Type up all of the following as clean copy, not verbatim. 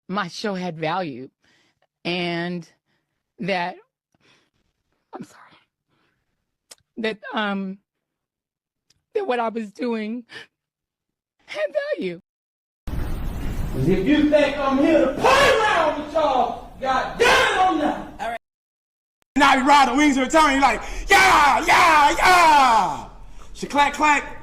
my show had value, and that I'm sorry that that what I was doing had value. If you think I'm here to play around with y'all, God damn it, I'm not. All right. And I be riding the wings of the tongue, you're like, yeah, yeah, yeah. She clack, clack.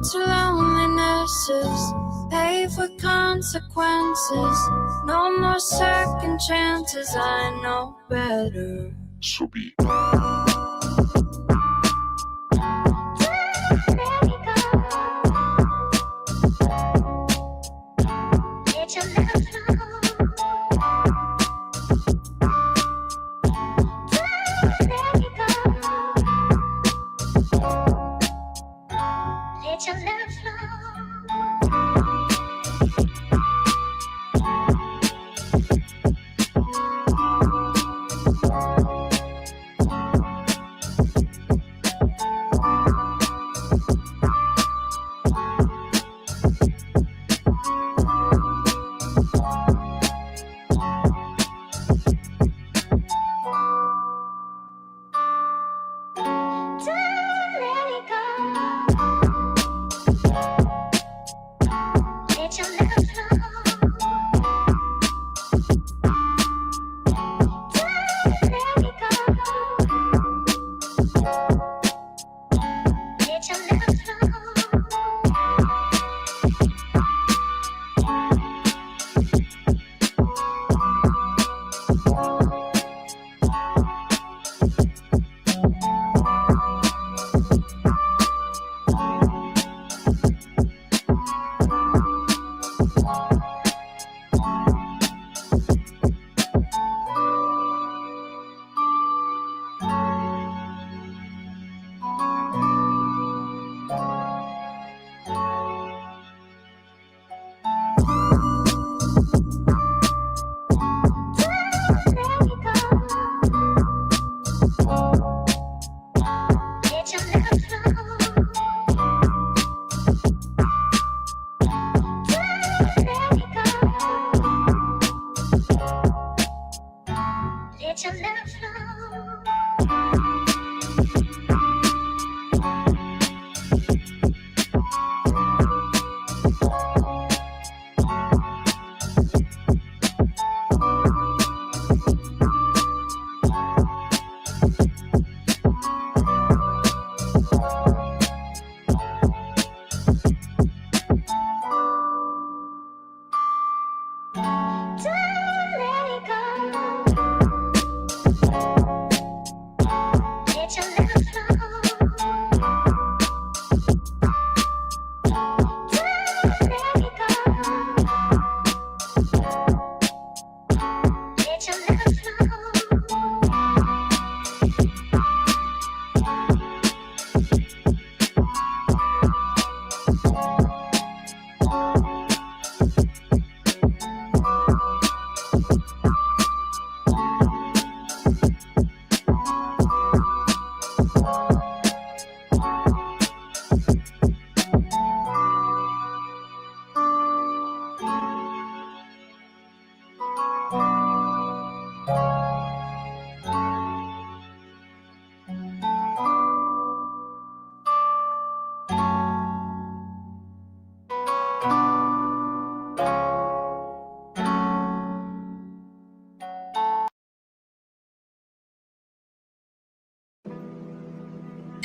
To loneliness is pay for consequences. No more second chances, I know better. So be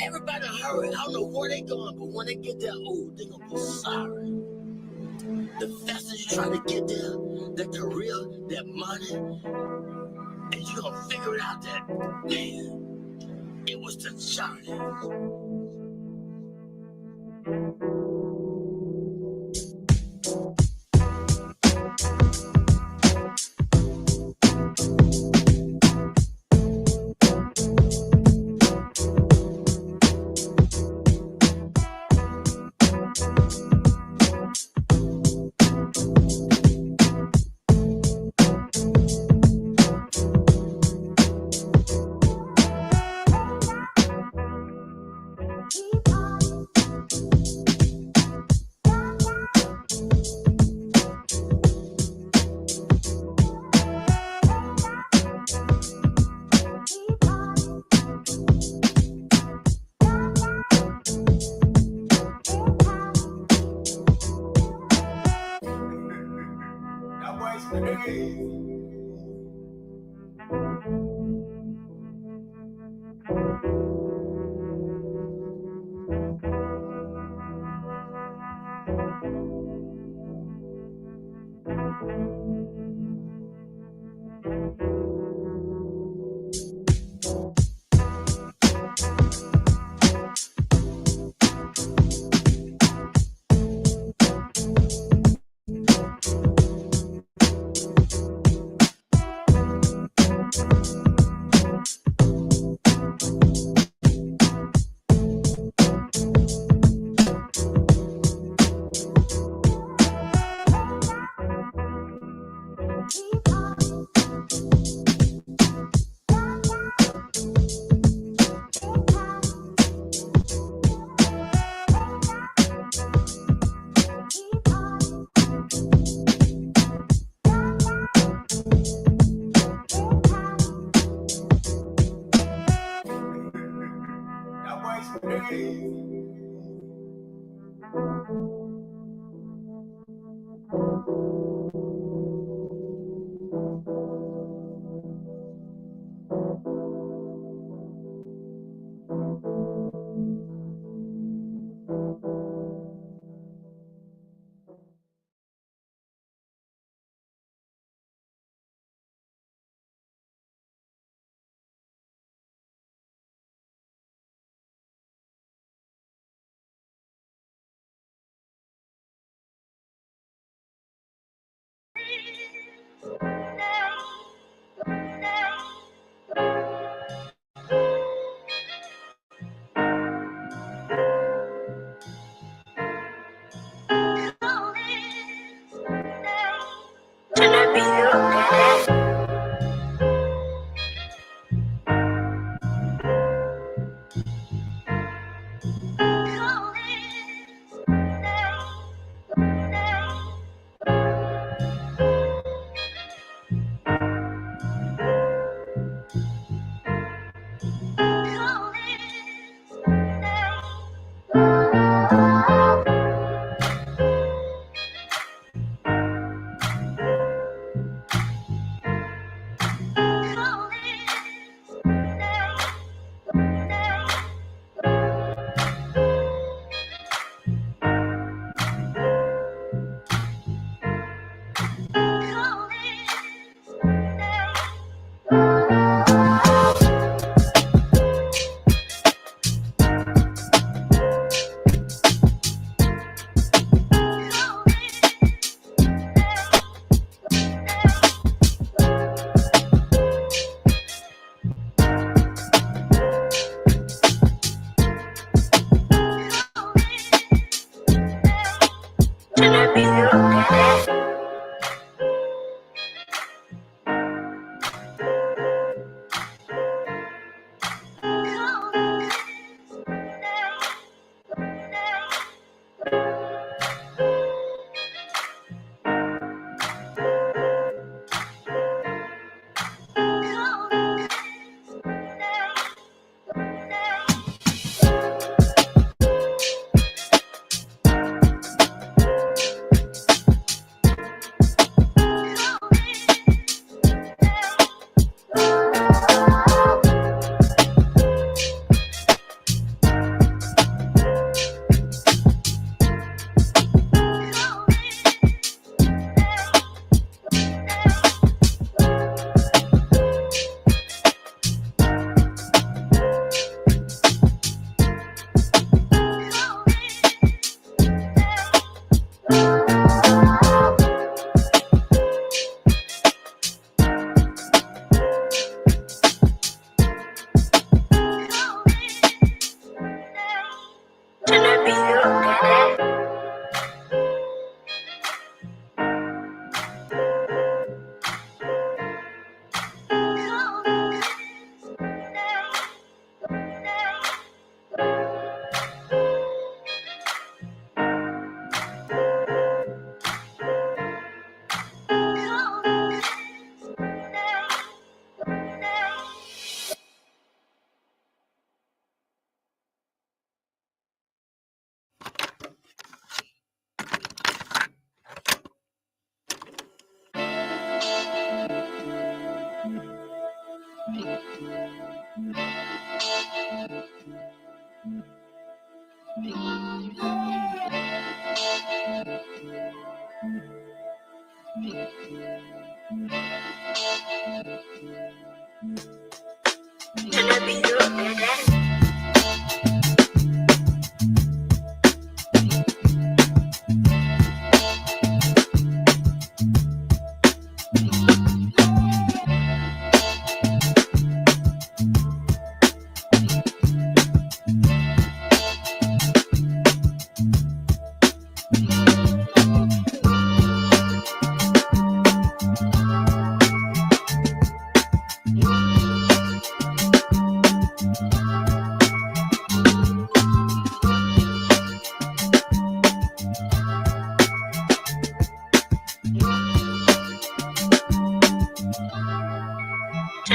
Everybody hurry. I don't know where they going, but when they get there, oh, they gonna be sorry. The faster you try to get there, that career, that money, and you gonna figure out that, man, it was the journey. Hey.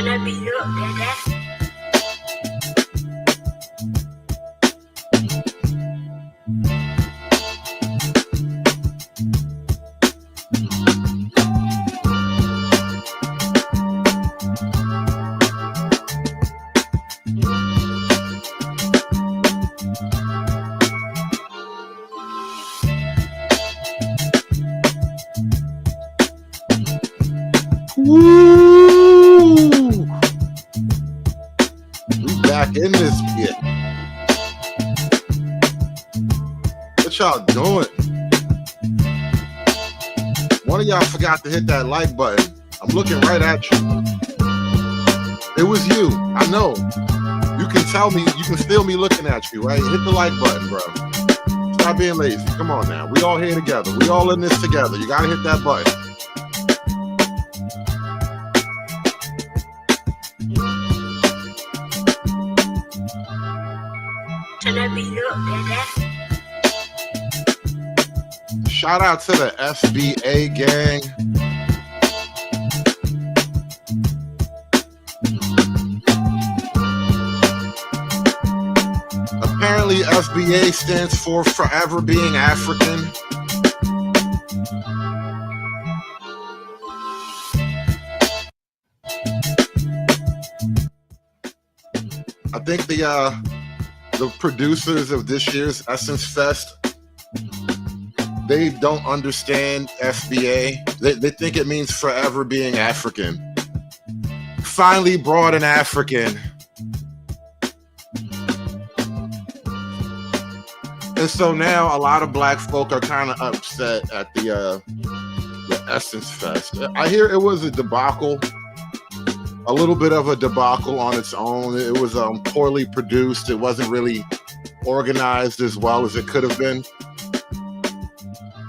Turn that beat up, baby. Woo! We back in this bit. What y'all doing? One of y'all forgot to hit that like button. I'm looking right at you. It was you. I know. You can tell me, you can feel me looking at you, right? Hit the like button, bro. Stop being lazy. Come on now. We all here together. We all in this together. You gotta hit that button. Turn that beat up, baby. Shout out to the FBA gang. Apparently, FBA stands for Forever Being African. I think the producers of this year's Essence Fest, they don't understand FBA. They think it means Forever Being African. Finally brought an African. And so now a lot of black folk are kind of upset at the Essence Fest. I hear it was a debacle, a little bit of a debacle on its own. It was poorly produced. It wasn't really organized as well as it could have been.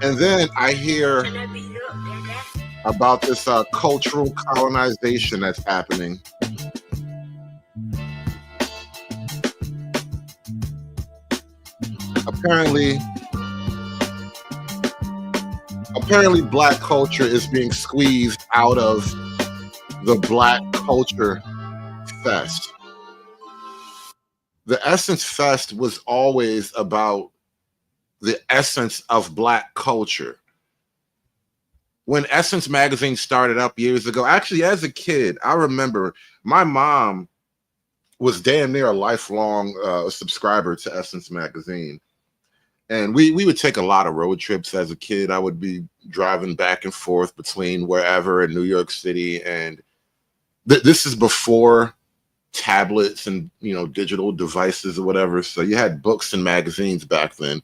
And then I hear about this cultural colonization that's happening. Apparently black culture is being squeezed out of the Black Culture Fest. The Essence Fest was always about the essence of black culture. When Essence magazine started up years ago, actually as a kid, I remember my mom was damn near a lifelong subscriber to Essence magazine. And we would take a lot of road trips as a kid. I would be driving back and forth between wherever in New York City. And this is before tablets and, you know, digital devices or whatever. So you had books and magazines back then.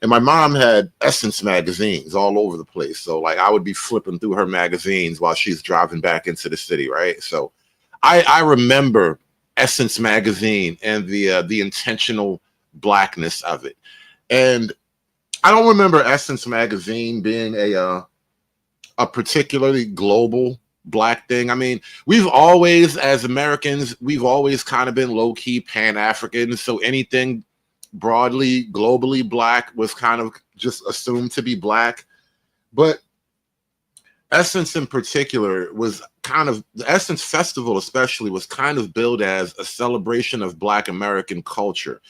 And my mom had Essence magazines all over the place. So like I would be flipping through her magazines while she's driving back into the city, right? So I remember Essence magazine and the intentional blackness of it. And I don't remember Essence magazine being a particularly global black thing. I mean, we've always, as Americans, we've always kind of been low-key Pan-African. So anything broadly, globally black was kind of just assumed to be black. But Essence in particular was kind of, the Essence Festival especially was kind of billed as a celebration of Black American culture.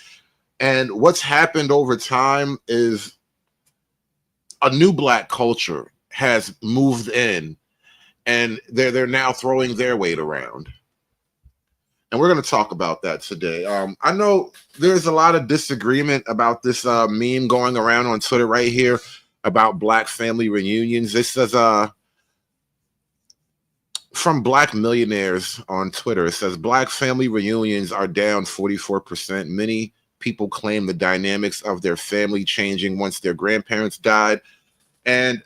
And what's happened over time is a new black culture has moved in, and they're now throwing their weight around. And we're going to talk about that today. I know there's a lot of disagreement about this meme going around on Twitter right here about Black family reunions. This says from Black Millionaires on Twitter. It says Black family reunions are down 44%. Many people claim the dynamics of their family changing once their grandparents died. And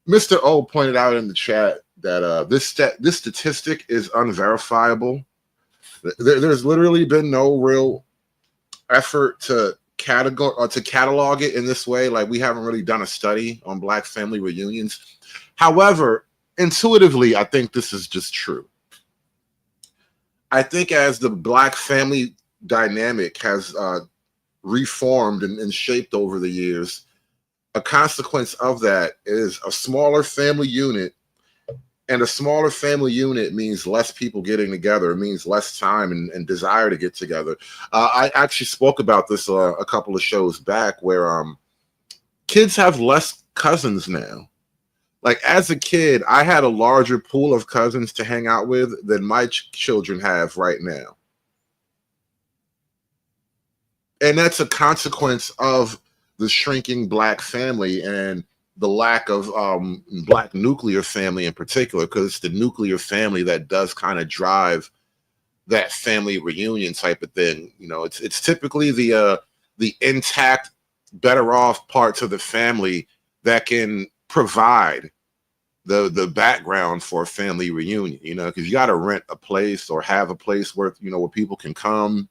Mr. O pointed out in the chat that this statistic is unverifiable. There's literally been no real effort to catalog it in this way. Like, we haven't really done a study on Black family reunions. However, intuitively, I think this is just true. I think as the Black family dynamic has reformed and shaped over the years, a consequence of that is a smaller family unit And a smaller family unit means less people getting together. It means less time and desire to get together. I actually spoke about this a couple of shows back, where kids have less cousins now. Like, as a kid, I had a larger pool of cousins to hang out with than my children have right now. And that's a consequence of the shrinking Black family and the lack of Black nuclear family in particular, because it's the nuclear family that does kind of drive that family reunion type of thing. You know, it's typically the intact, better off parts of the family that can provide the background for a family reunion, you know, because you got to rent a place or have a place where, you know, where people can come.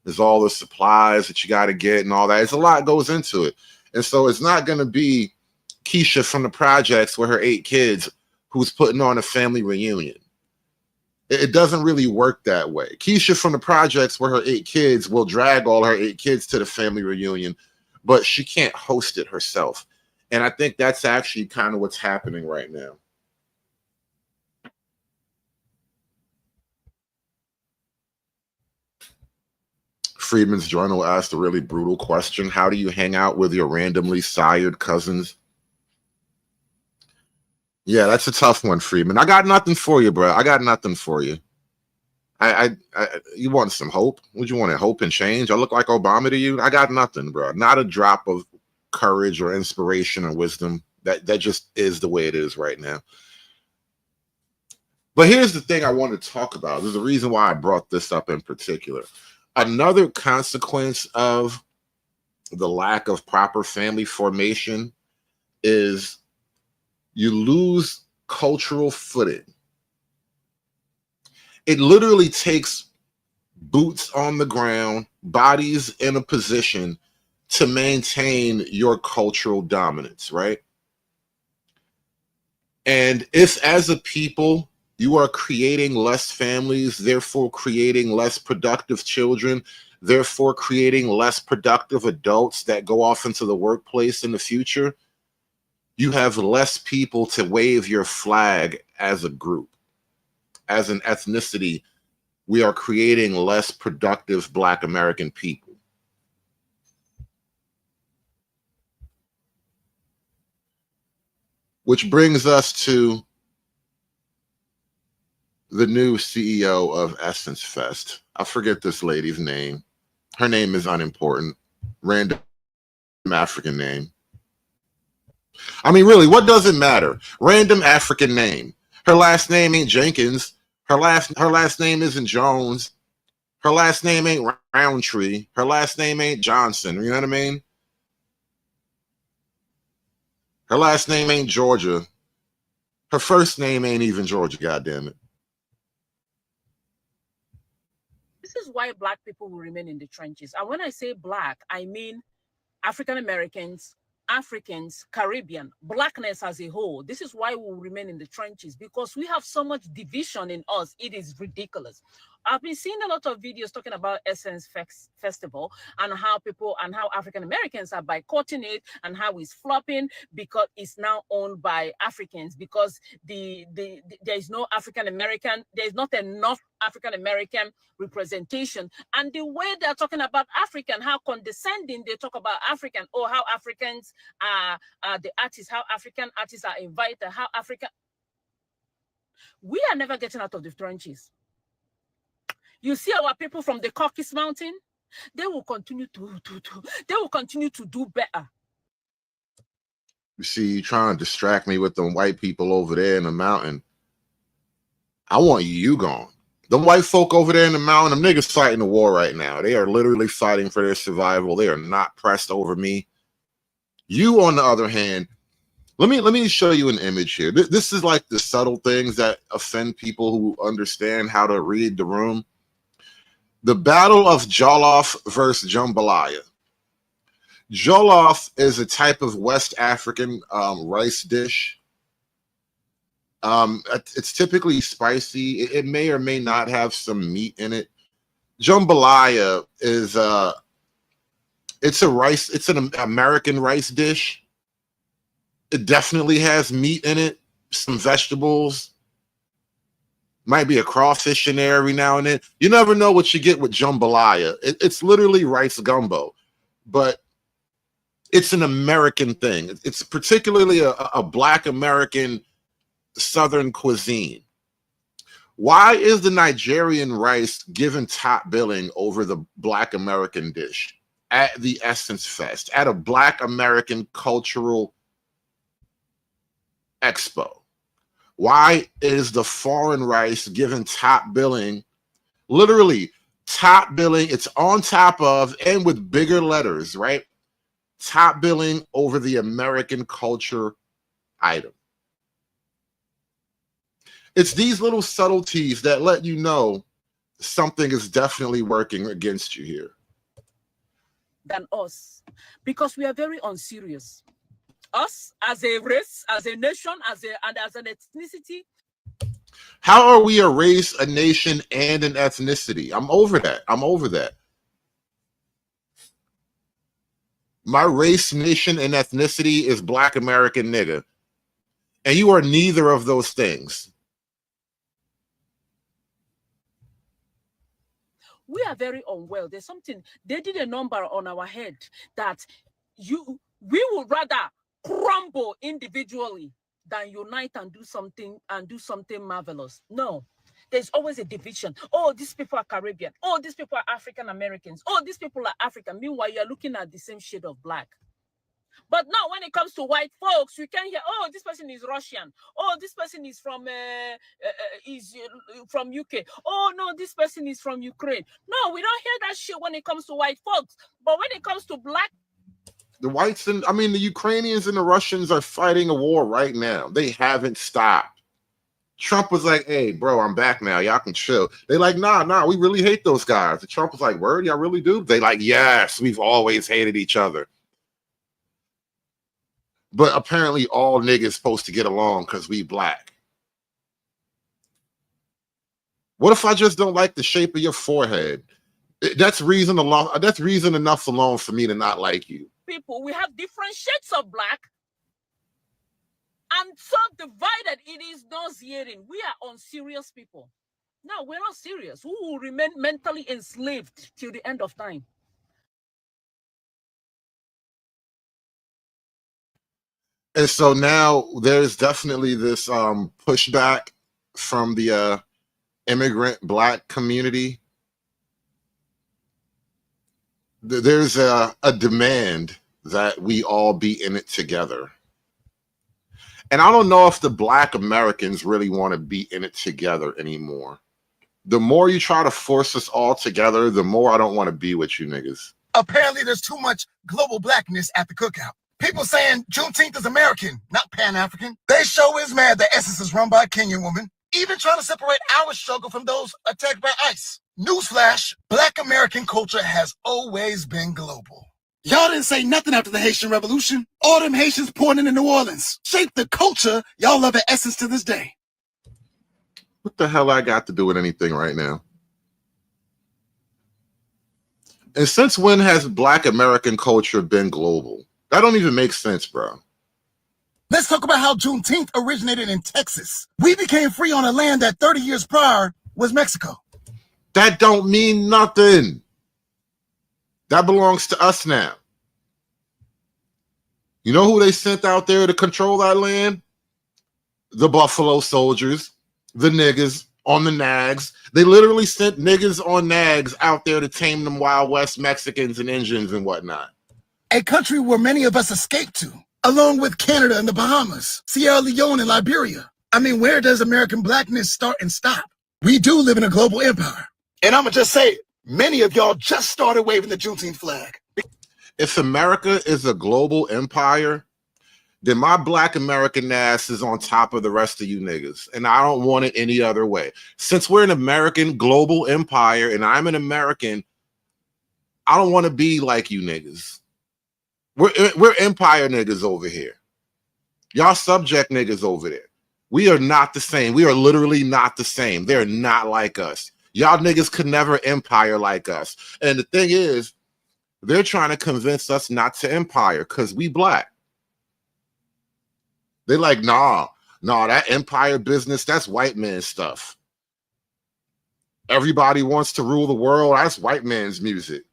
There's all the supplies that you got to get and all that. It's a lot goes into it. And so it's not going to be Keisha from the projects with her 8 kids who's putting on a family reunion. It doesn't really work that way. Keisha from the projects with her 8 kids will drag all her 8 kids to the family reunion, but she can't host it herself. And I think that's actually kind of what's happening right now. Freedman's Journal asked a really brutal question. How do you hang out with your randomly sired cousins? Yeah, that's a tough one, Freeman. I got nothing for you, bro. I got nothing for you. You want some hope? What you want? Hope and change? I look like Obama to you? I got nothing, bro. Not a drop of courage or inspiration or wisdom. That just is the way it is right now. But here's the thing I want to talk about. There's a reason why I brought this up in particular. Another consequence of the lack of proper family formation is you lose cultural footing. It literally takes boots on the ground, bodies in a position to maintain your cultural dominance, right? And if, as a people, you are creating less families, therefore creating less productive children, therefore creating less productive adults that go off into the workplace in the future, you have less people to wave your flag as a group. As an ethnicity, we are creating less productive Black American people. Which brings us to the new CEO of Essence Fest. I forget this lady's name. Her name is unimportant. Random African name. I mean, really, what does it matter? Random African name. Her last name ain't Jenkins. Her last name isn't Jones. Her last name ain't Roundtree. Her last name ain't Johnson. You know what I mean? Her last name ain't Georgia. Her first name ain't even Georgia, goddammit. This is why Black people will remain in the trenches. And when I say Black, I mean African Americans, Africans, Caribbean, Blackness as a whole. This is why we will remain in the trenches, because we have so much division in us. It is ridiculous. I've been seeing a lot of videos talking about Essence Festival and how people and how African Americans are boycotting it and how it's flopping because it's now owned by Africans, because there is no African American, there is not enough African American representation. And the way they're talking about African, how condescending they talk about African, or how Africans are the artists, how African artists are invited, how African. We are never getting out of the trenches. You see our people from the Caucasus Mountain, they will continue to do better. You see, you trying to distract me with them white people over there in the mountain. I want you gone. Them white folk over there in the mountain, them niggas fighting the war right now. They are literally fighting for their survival. They are not pressed over me. You, on the other hand, let me show you an image here. This is like the subtle things that offend people who understand how to read the room. The Battle of Jollof versus Jambalaya. Jollof is a type of West African rice dish. It's typically spicy. It may or may not have some meat in it. Jambalaya is it's an American rice dish. It definitely has meat in it, some vegetables, Might be a crawfish in there every now and then. You never know what you get with jambalaya. It's literally rice gumbo, but it's an American thing. It's particularly a Black American Southern cuisine. Why is the Nigerian rice given top billing over the Black American dish at the Essence Fest, at a Black American cultural expo? Why is the foreign rice given top billing, literally top billing? It's on top of and with bigger letters, right? Top billing over the American culture item. It's these little subtleties that let you know something is definitely working against you here. Than us, because we are very unserious. Us as a race, as a nation, as an ethnicity. How are we a race, a nation, and an ethnicity? I'm over that. I'm over that. My race, nation, and ethnicity is Black American nigga. And you are neither of those things. We are very unwell. There's something, they did a number on our head that we would rather crumble individually than unite and do something marvelous. No, there's always a division. Oh, these people are Caribbean. Oh, these people are African Americans. Oh, these people are African. Meanwhile, you're looking at the same shade of black. But now when it comes to white folks, we can hear, oh, this person is Russian. Oh, this person is from UK. Oh, no, this person is from Ukraine. No, we don't hear that shit when it comes to white folks. But when it comes to black, the whites and the Ukrainians and the Russians are fighting a war right now. They haven't stopped. Trump was like, hey, bro, I'm back now. Y'all can chill. They like, nah, we really hate those guys. And Trump was like, word, y'all really do? They like, yes, we've always hated each other. But apparently all niggas supposed to get along because we black. What if I just don't like the shape of your forehead? That's reason enough alone for me to not like you. People, we have different shades of black. And so divided, it is nauseating. We are unserious people. No, we're not serious. We will remain mentally enslaved till the end of time. And so now there's definitely this pushback from the immigrant black community. There's a demand that we all be in it together. And I don't know if the Black Americans really want to be in it together anymore. The more you try to force us all together, the more I don't want to be with you niggas. Apparently there's too much global blackness at the cookout. People saying Juneteenth is American, not Pan-African. They sure is mad that Essence is run by a Kenyan woman, even trying to separate our struggle from those attacked by ICE. Newsflash, Black American culture has always been global. Y'all didn't say nothing after the Haitian Revolution. All them Haitians pouring into New Orleans shaped the culture y'all love at Essence to this day. What the hell I got to do with anything right now? And since when has Black American culture been global? That don't even make sense, bro. Let's talk about how Juneteenth originated in Texas. We became free on a land that 30 years prior was Mexico. That don't mean nothing. That belongs to us now. You know who they sent out there to control that land? The Buffalo Soldiers, the niggas on the nags. They literally sent niggas on nags out there to tame them Wild West Mexicans and Indians and whatnot. A country where many of us escaped to, along with Canada and the Bahamas, Sierra Leone and Liberia. I mean, where does American blackness start and stop? We do live in a global empire. And I'm going to just say, many of y'all just started waving the Juneteenth flag. If America is a global empire, then my Black American ass is on top of the rest of you niggas. And I don't want it any other way. Since we're an American global empire and I'm an American, I don't want to be like you niggas. We're empire niggas over here. Y'all subject niggas over there. We are not the same. We are literally not the same. They're not like us. Y'all niggas could never empire like us. And the thing is, they're trying to convince us not to empire because we black. They're like, nah, that empire business, that's white man stuff. Everybody wants to rule the world. That's white man's music.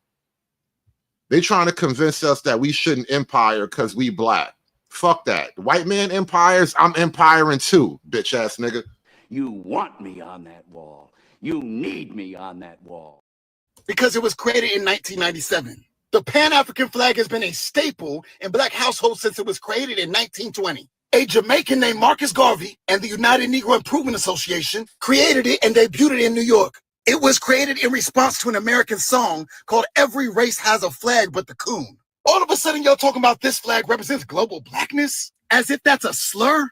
They trying to convince us that we shouldn't empire because we black. Fuck that. White man empires, I'm empiring too, bitch ass nigga. You want me on that wall. You need me on that wall. Because it was created in 1997. The Pan-African flag has been a staple in black households since it was created in 1920. A Jamaican named Marcus Garvey and the United Negro Improvement Association created it and debuted it in New York. It was created in response to an American song called Every Race Has a Flag But the Coon. All of a sudden, y'all talking about this flag represents global blackness? As if that's a slur?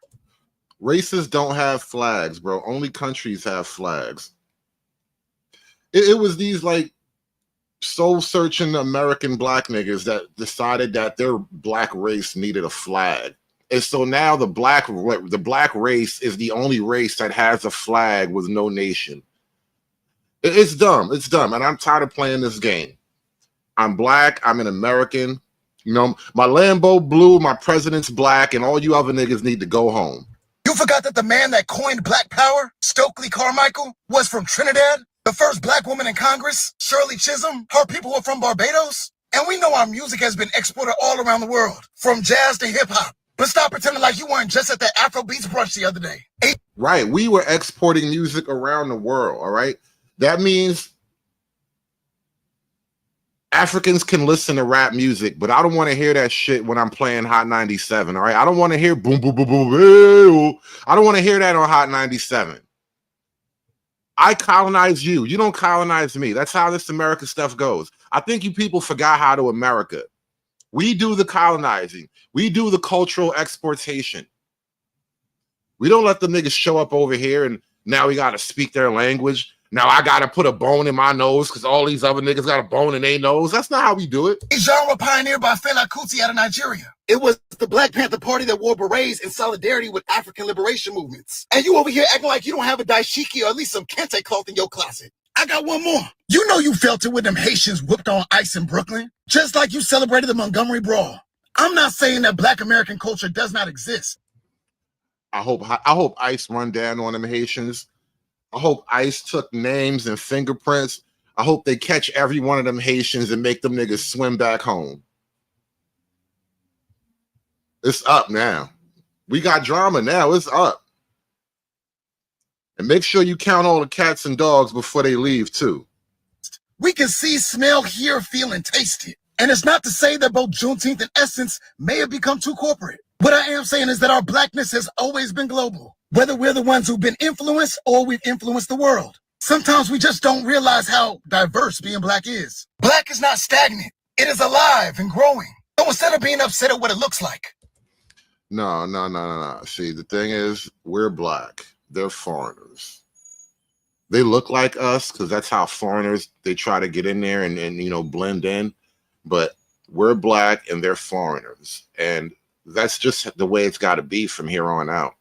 Races don't have flags, bro. Only countries have flags. It was these like soul-searching American black niggas that decided that their black race needed a flag. And so now the black race is the only race that has a flag with no nation. It's dumb. It's dumb. And I'm tired of playing this game. I'm black. I'm an American. You know, my Lambo blue, my president's black, and all you other niggas need to go home. You forgot that the man that coined Black Power, Stokely Carmichael, was from Trinidad? The first black woman in Congress, Shirley Chisholm, her people were from Barbados? And we know our music has been exported all around the world, from jazz to hip-hop. But stop pretending like you weren't just at that Afrobeats brunch the other day. Right. We were exporting music around the world, all right? That means Africans can listen to rap music, but I don't want to hear that shit when I'm playing Hot 97, all right? I don't want to hear boom, boom, boom, boom, hey, I don't want to hear that on Hot 97. I colonize you. You don't colonize me. That's how this American stuff goes. I think you people forgot how to America. We do the colonizing. We do the cultural exportation. We don't let the niggas show up over here and now we got to speak their language. Now I got to put a bone in my nose because all these other niggas got a bone in their nose. That's not how we do it. A genre pioneered by Fela Kuti out of Nigeria. It was the Black Panther Party that wore berets in solidarity with African liberation movements. And you over here acting like you don't have a dashiki or at least some kente cloth in your closet. I got one more. You know you felt it when them Haitians whooped on ICE in Brooklyn, just like you celebrated the Montgomery Brawl. I'm not saying that Black American culture does not exist. I hope ICE run down on them Haitians. I hope ICE took names and fingerprints. I hope they catch every one of them Haitians and make them niggas swim back home. It's up now. We got drama now. It's up. And make sure you count all the cats and dogs before they leave, too. We can see, smell, hear, feel, and taste it. And it's not to say that both Juneteenth and Essence may have become too corporate. What I am saying is that our blackness has always been global. Whether we're the ones who've been influenced or we've influenced the world. Sometimes we just don't realize how diverse being black is. Black is not stagnant. It is alive and growing. So instead of being upset at what it looks like. No. See, the thing is, we're black. They're foreigners. They look like us because that's how foreigners, they try to get in there and you know, blend in. But we're black and they're foreigners. And that's just the way it's got to be from here on out.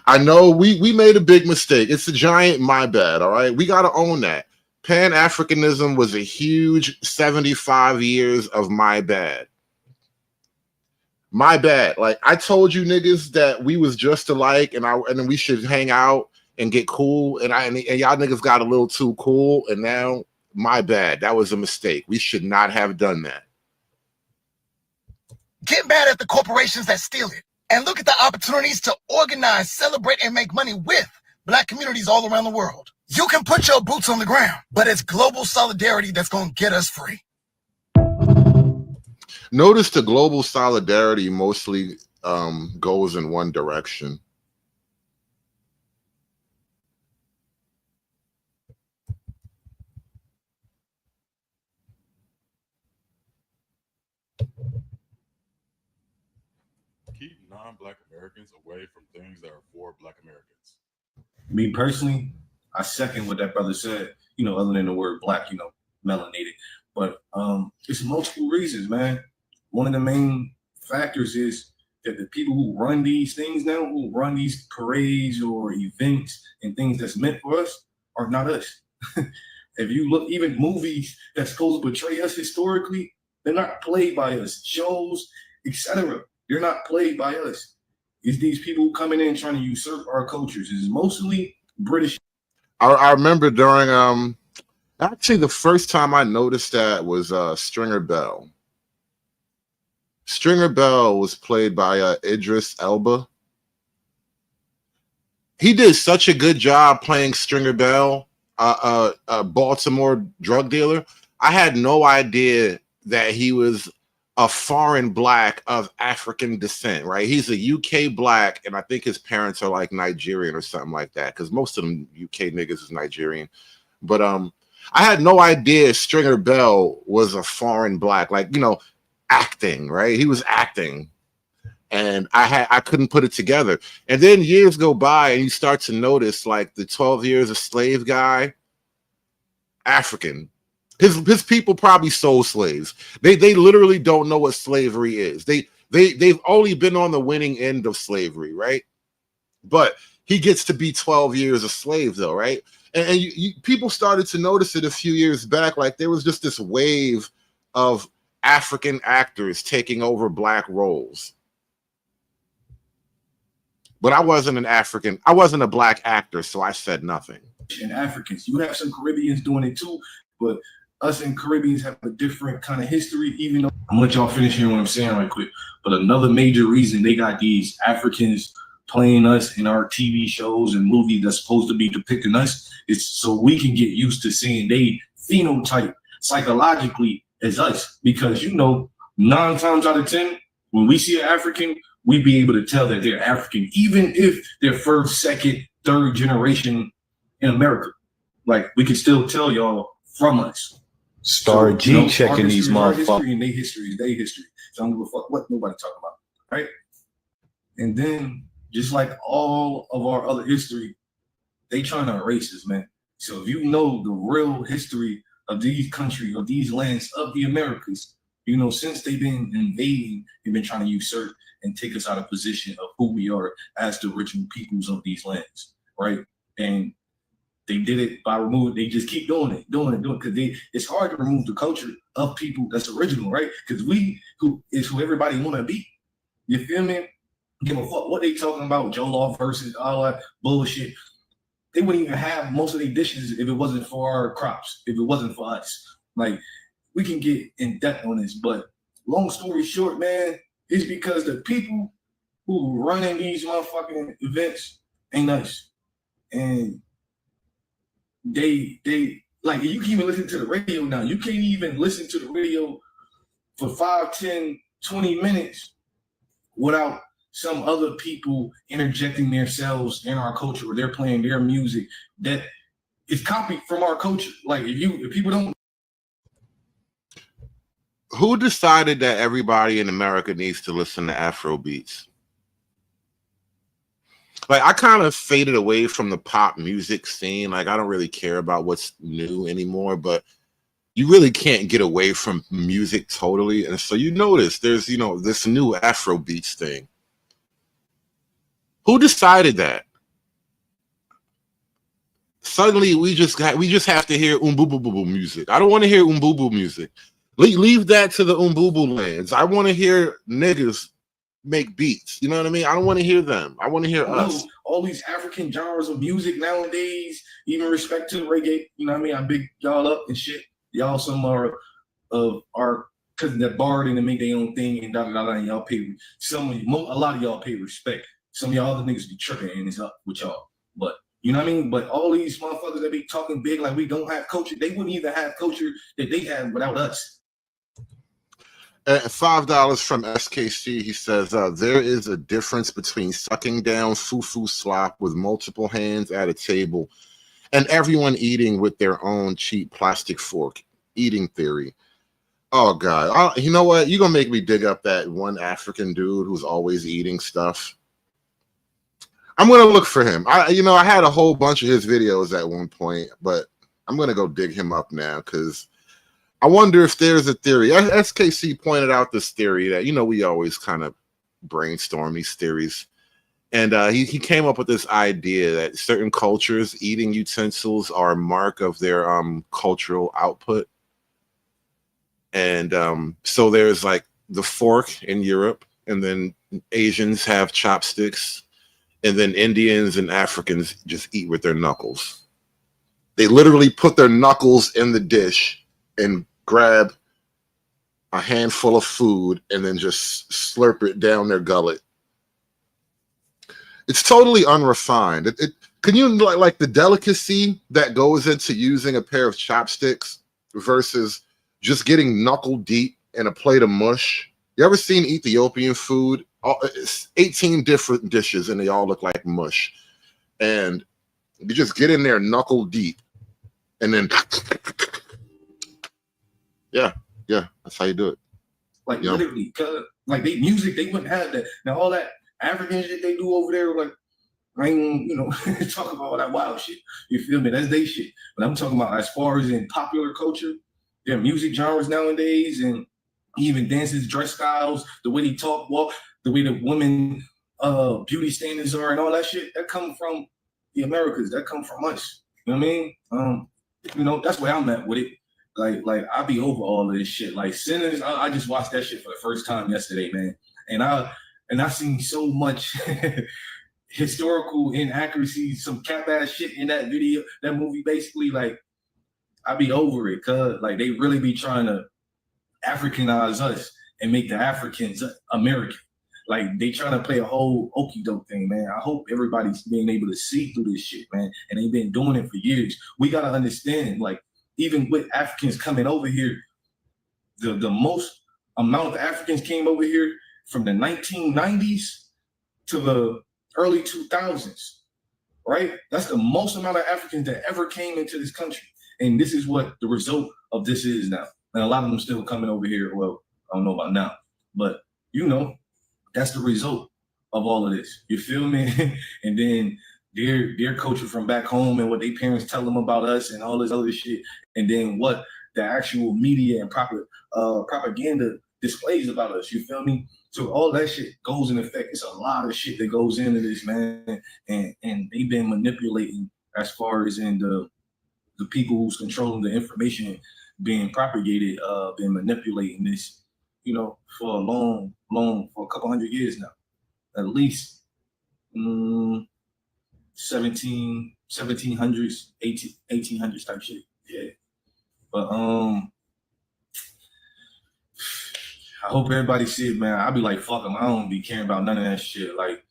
I know we made a big mistake. It's a giant my bad, all right? We got to own that. Pan-Africanism was a huge 75 years of my bad. My bad. Like, I told you niggas that we was just alike and then we should hang out and get cool. And y'all niggas got a little too cool. And now, my bad. That was a mistake. We should not have done that. Get mad at the corporations that steal it. And look at the opportunities to organize, celebrate, and make money with black communities all around the world. You can put your boots on the ground, but it's global solidarity that's going to get us free. Notice the global solidarity mostly goes in one direction. Keep non-Black Americans away from things that are for Black Americans. Me personally, I second what that brother said, you know, other than the word black, you know, melanated. But it's multiple reasons, man. One of the main factors is that the people who run these things now, who run these parades or events and things that's meant for us are not us. If you look, even movies that's supposed to portray us historically, they're not played by us. Shows, etc. They're not played by us. It's these people coming in trying to usurp our cultures. It's mostly British. I remember during actually the first time I noticed that was Stringer Bell. Stringer Bell was played by Idris Elba. He did such a good job playing Stringer Bell, a Baltimore drug dealer. I had no idea that he was a foreign black of African descent, right? He's a UK black, and I think his parents are like Nigerian or something like that, because most of them UK niggas is Nigerian. But I had no idea Stringer Bell was a foreign black, like, you know, acting, right? He was acting. And I couldn't put it together. And then years go by and you start to notice, like, the 12 years a slave guy, African. His people probably sold slaves. They literally don't know what slavery is. They've only been on the winning end of slavery, right? But he gets to be 12 years a slave, though, right? And people started to notice it a few years back. Like, there was just this wave of African actors taking over black roles. But I wasn't a black actor, so I said nothing. And Africans, you have some Caribbeans doing it too, but us and Caribbeans have a different kind of history, even though I'm gonna let y'all finish hearing what I'm saying right quick. But another major reason they got these Africans playing us in our TV shows and movies that's supposed to be depicting us is so we can get used to seeing they phenotype psychologically as us. Because, you know, 9 times out of 10, when we see an African, we be able to tell that they're African, even if they're first, second, third generation in America. Like, we can still tell y'all from us. Star G, you know, checking these motherfuckers. History and their history is their history. So I don't give a fuck what nobody talking about, right? And then, just like all of our other history, they trying to erase us, man. So if you know the real history of these countries, of these lands, of the Americas, you know, since they've been invading, they've been trying to usurp and take us out of position of who we are as the original peoples of these lands, right? And they did it by removing, they just keep doing it, because it's hard to remove the culture of people that's original, right? Because who everybody want to be. You feel me? Give a fuck what they talking about, Joe Law versus all that bullshit. They wouldn't even have most of their dishes if it wasn't for our crops, if it wasn't for us. Like, we can get in depth on this, but long story short, man, it's because the people who running these motherfucking events ain't nice. And they like, you can even listen to the radio now. You can't even listen to the radio for 5, 10, 20 minutes without some other people interjecting themselves in our culture, or they're playing their music that is copied from our culture. Like, if people don't. Who decided that everybody in America needs to listen to Afro beats? Like, I kind of faded away from the pop music scene. Like, I don't really care about what's new anymore, but you really can't get away from music totally. And so you notice there's, you know, this new Afro beats thing. Who decided that? Suddenly we just have to hear umbububu music. I don't want to hear umbubu music. Leave that to the umbubu lands. I want to hear niggas make beats. You know what I mean? I don't want to hear them. I want to hear us. All these African genres of music nowadays, even respect to reggae, you know what I mean? I big y'all up and shit. Y'all some are of our cousin that barred and make their own thing and and y'all pay a lot of y'all pay respect. Some of y'all other niggas be tripping and it's up with y'all. But you know what I mean? But all these motherfuckers that be talking big like we don't have culture, they wouldn't even have culture that they have without us. $5 from SKC. He says, there is a difference between sucking down fufu slop with multiple hands at a table and everyone eating with their own cheap plastic fork. Eating theory. Oh, God. You know what? You're going to make me dig up that one African dude who's always eating stuff. I'm going to look for him. I had a whole bunch of his videos at one point, but I'm going to go dig him up now because I wonder if there's a theory. SKC pointed out this theory that, you know, we always kind of brainstorm these theories. And he came up with this idea that certain cultures, eating utensils are a mark of their cultural output. And so there's like the fork in Europe, and then Asians have chopsticks, and then Indians and Africans just eat with their knuckles. They literally put their knuckles in the dish and grab a handful of food and then just slurp it down their gullet. It's totally unrefined. Can you like the delicacy that goes into using a pair of chopsticks versus just getting knuckle deep in a plate of mush? You ever seen Ethiopian food? It's 18 different dishes and they all look like mush. And you just get in there knuckle deep and then yeah, that's how you do it. Like literally, cause like they music, they wouldn't have that. Now all that African shit they do over there, like I ain't, talk about all that wild shit. You feel me? That's they shit. But I'm talking about as far as in popular culture, their music genres nowadays, and even dances, dress styles, the way they talk, walk, the way the women beauty standards are, and all that shit, that come from the Americas. That come from us. You know what I mean? That's where I'm at with it. Like I be over all of this shit. Like Sinners, I just watched that shit for the first time yesterday, man. And I seen so much historical inaccuracies, some cap ass shit in that video, that movie. Basically, like I be over it, cause like they really be trying to Africanize us and make the Africans American. Like they trying to play a whole okie doke thing, man. I hope everybody's being able to see through this shit, man. And they've been doing it for years. We gotta understand, like, even with Africans coming over here, the most amount of Africans came over here from the 1990s to the early 2000s, right? That's the most amount of Africans that ever came into this country. And this is what the result of this is now. And a lot of them still coming over here. Well, I don't know about now, but that's the result of all of this. You feel me? And then their culture from back home and what their parents tell them about us and all this other shit. And then what the actual media and propaganda displays about us. You feel me? So all that shit goes in effect. It's a lot of shit that goes into this, man. And they've been manipulating as far as in the people who's controlling the information being propagated, been manipulating this, for a long, for a couple hundred years now. At least 1700s, 1800s type shit. Yeah. But I hope everybody see it, man. I be like, fuck them. I don't be caring about none of that shit. Like,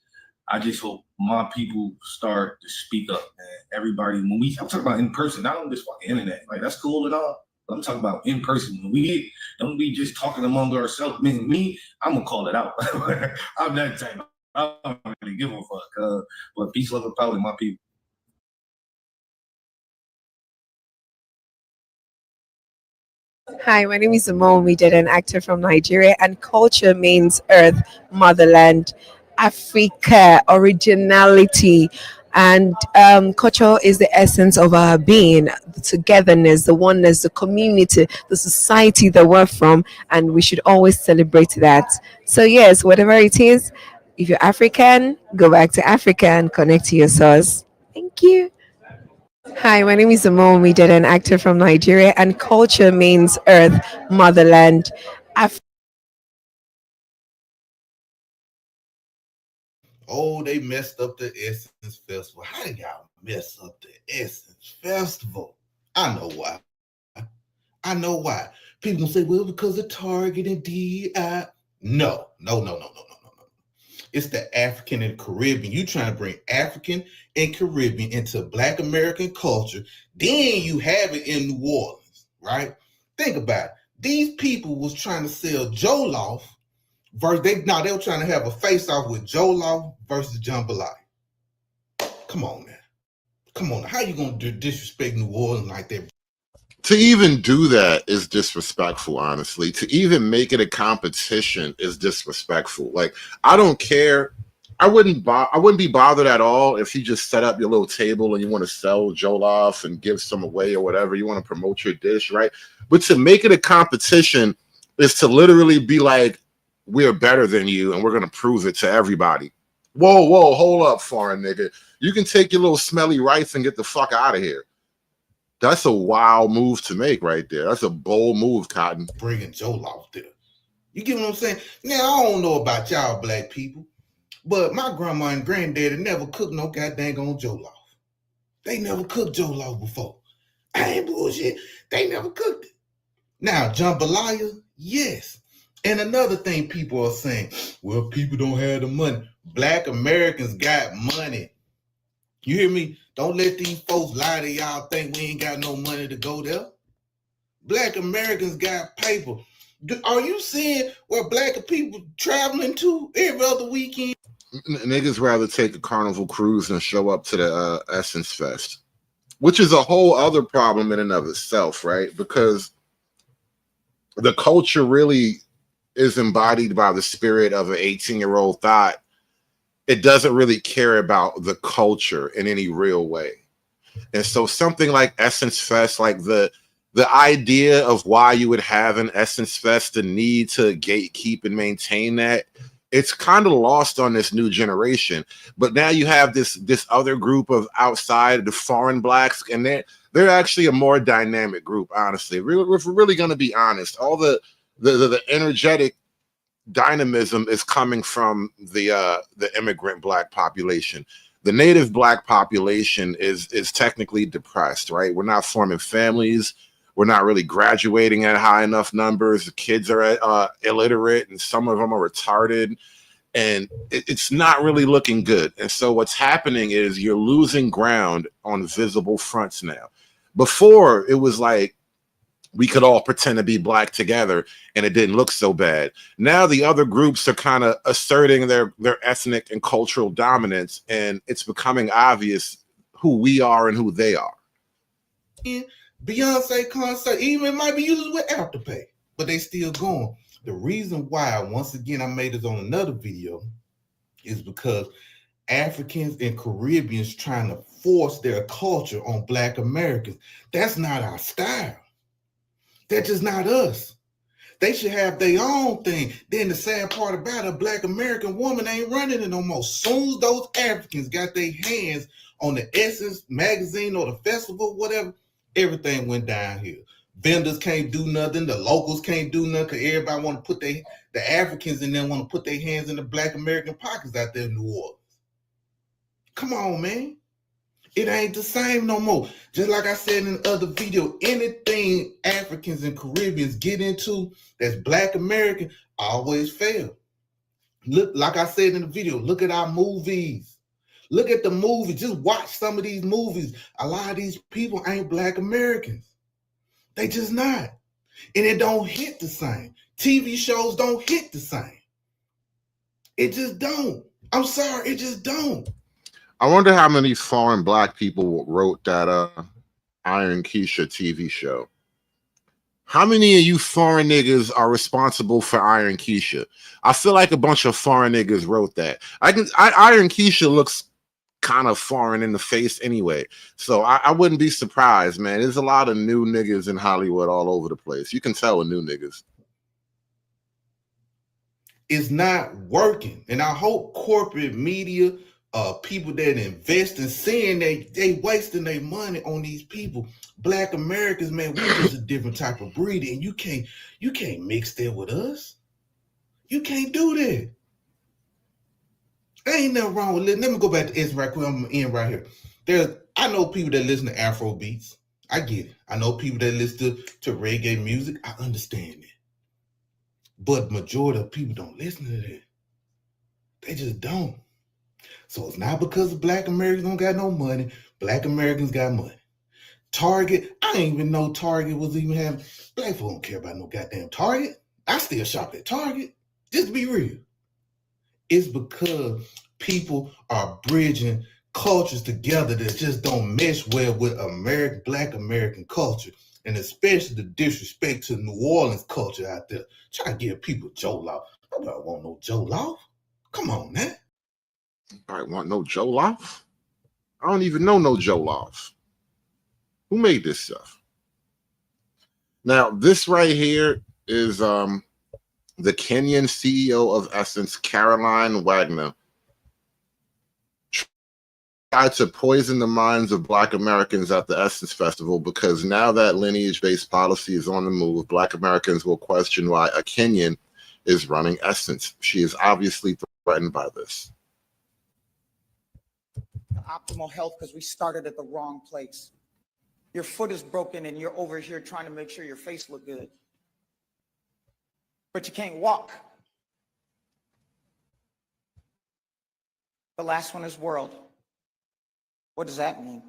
I just hope my people start to speak up, man. Everybody, I'm talking about in person, not on this fucking internet. Like, that's cool and all. But I'm talking about in person. When we don't be just talking among ourselves. Me, I'm gonna call it out. I'm that type. I don't really give a fuck. But peace, love, and power to my people. Hi, my name is Simone. We did an actor from Nigeria, and culture means earth, motherland, Africa, originality, and culture is the essence of our being, the togetherness, the oneness, the community, the society that we're from, and we should always celebrate that. So yes, whatever it is, if you're African, go back to Africa and connect to your source. Thank you. Hi, my name is Simone. We did an actor from Nigeria, and culture means earth, motherland, Africa. Oh, they messed up the Essence Festival. How did y'all mess up the Essence Festival? I know why. People say, well, because of Target and DI. No. It's the African and Caribbean. You trying to bring African and Caribbean into Black American culture. Then you have it in New Orleans, right? Think about it. These people was trying to sell Jollof versus they were trying to have a face-off with Jollof versus Jambalaya. Come on, man. How you gonna disrespect New Orleans like that? To even do that is disrespectful, honestly. To even make it a competition is disrespectful. Like, I don't care. I wouldn't be bothered at all if you just set up your little table and you want to sell Jollof and give some away or whatever. You want to promote your dish, right? But to make it a competition is to literally be like, we're better than you and we're going to prove it to everybody. Whoa, hold up, foreign nigga. You can take your little smelly rice and get the fuck out of here. That's a wild move to make right there. That's a bold move, Cotton. Bringing Jollof there. You get what I'm saying? Now, I don't know about y'all Black people, but my grandma and granddaddy never cooked no goddamn on Jollof. They never cooked Jollof before. I ain't bullshit. They never cooked it. Now, jambalaya, yes. And another thing people are saying, well, people don't have the money. Black Americans got money. You hear me? Don't let these folks lie to y'all think we ain't got no money to go there. Black Americans got paper. Are you seeing where black people traveling to every other weekend? Niggas rather take a Carnival cruise than show up to the Essence Fest, which is a whole other problem in and of itself, right? Because the culture really is embodied by the spirit of an 18-year-old thought. It doesn't really care about the culture in any real way. And so something like Essence Fest, like the idea of why you would have an Essence Fest, the need to gatekeep and maintain that, it's kind of lost on this new generation. But now you have this other group of outside, the foreign blacks, and they're actually a more dynamic group, honestly. If we're really going to be honest, all the energetic dynamism is coming from the immigrant black population. The native black population is technically depressed, right? We're not forming families. We're not really graduating at high enough numbers. The kids are illiterate, and some of them are retarded, and it's not really looking good. And so what's happening is you're losing ground on visible fronts now. Before, it was like we could all pretend to be black together, and it didn't look so bad. Now the other groups are kind of asserting their ethnic and cultural dominance, and it's becoming obvious who we are and who they are. Beyonce concert, even might be used with Afterpay, but they still going. The reason why, once again, I made this on another video, is because Africans and Caribbeans trying to force their culture on Black Americans. That's not our style. That's just not us. They should have their own thing. Then the sad part about it, a Black American woman ain't running it no more. Soon as those Africans got their hands on the Essence magazine or the festival, whatever, everything went downhill. Vendors can't do nothing. The locals can't do nothing because everybody want to put the Africans in there want to put their hands in the Black American pockets out there in New Orleans. Come on, man. It ain't the same no more. Just like I said in the other video, anything Africans and Caribbeans get into that's Black American always fail. Look, like I said in the video, look at our movies. Look at the movies. Just watch some of these movies. A lot of these people ain't Black Americans. They just not. And it don't hit the same. TV shows don't hit the same. It just don't. I'm sorry, it just don't. I wonder how many foreign black people wrote that Iron Keisha TV show. How many of you foreign niggas are responsible for Iron Keisha? I feel like a bunch of foreign niggas wrote that. Iron Keisha looks kind of foreign in the face anyway. So I wouldn't be surprised, man. There's a lot of new niggas in Hollywood all over the place. You can tell with new niggas. It's not working. And I hope corporate media, people that invest in seeing they wasting their money on these people. Black Americans, man, we're just a different type of breed, and you can't mix that with us. You can't do that. Ain't nothing wrong with it. Let me go back to this right quick. I'm gonna end right here. I know people that listen to Afro beats. I get it. I know people that listen to reggae music. I understand it. But majority of people don't listen to that. They just don't. So it's not because Black Americans don't got no money. Black Americans got money. Target, I didn't even know Target was even having. Black folk don't care about no goddamn Target. I still shop at Target. Just to be real. It's because people are bridging cultures together that just don't mesh well with Black American culture, and especially the disrespect to New Orleans culture out there. Trying to give people Jollof. Nobody want no Jollof. Come on, man. I want no Jollof. I don't even know no Jollof. Who made this stuff? Now, this right here is the Kenyan CEO of Essence, Caroline Wagner, tried to poison the minds of Black Americans at the Essence Festival because now that lineage-based policy is on the move, Black Americans will question why a Kenyan is running Essence. She is obviously threatened by this. Optimal health because we started at the wrong place. Your foot is broken and you're over here trying to make sure your face look good. But you can't walk. The last one is world. What does that mean?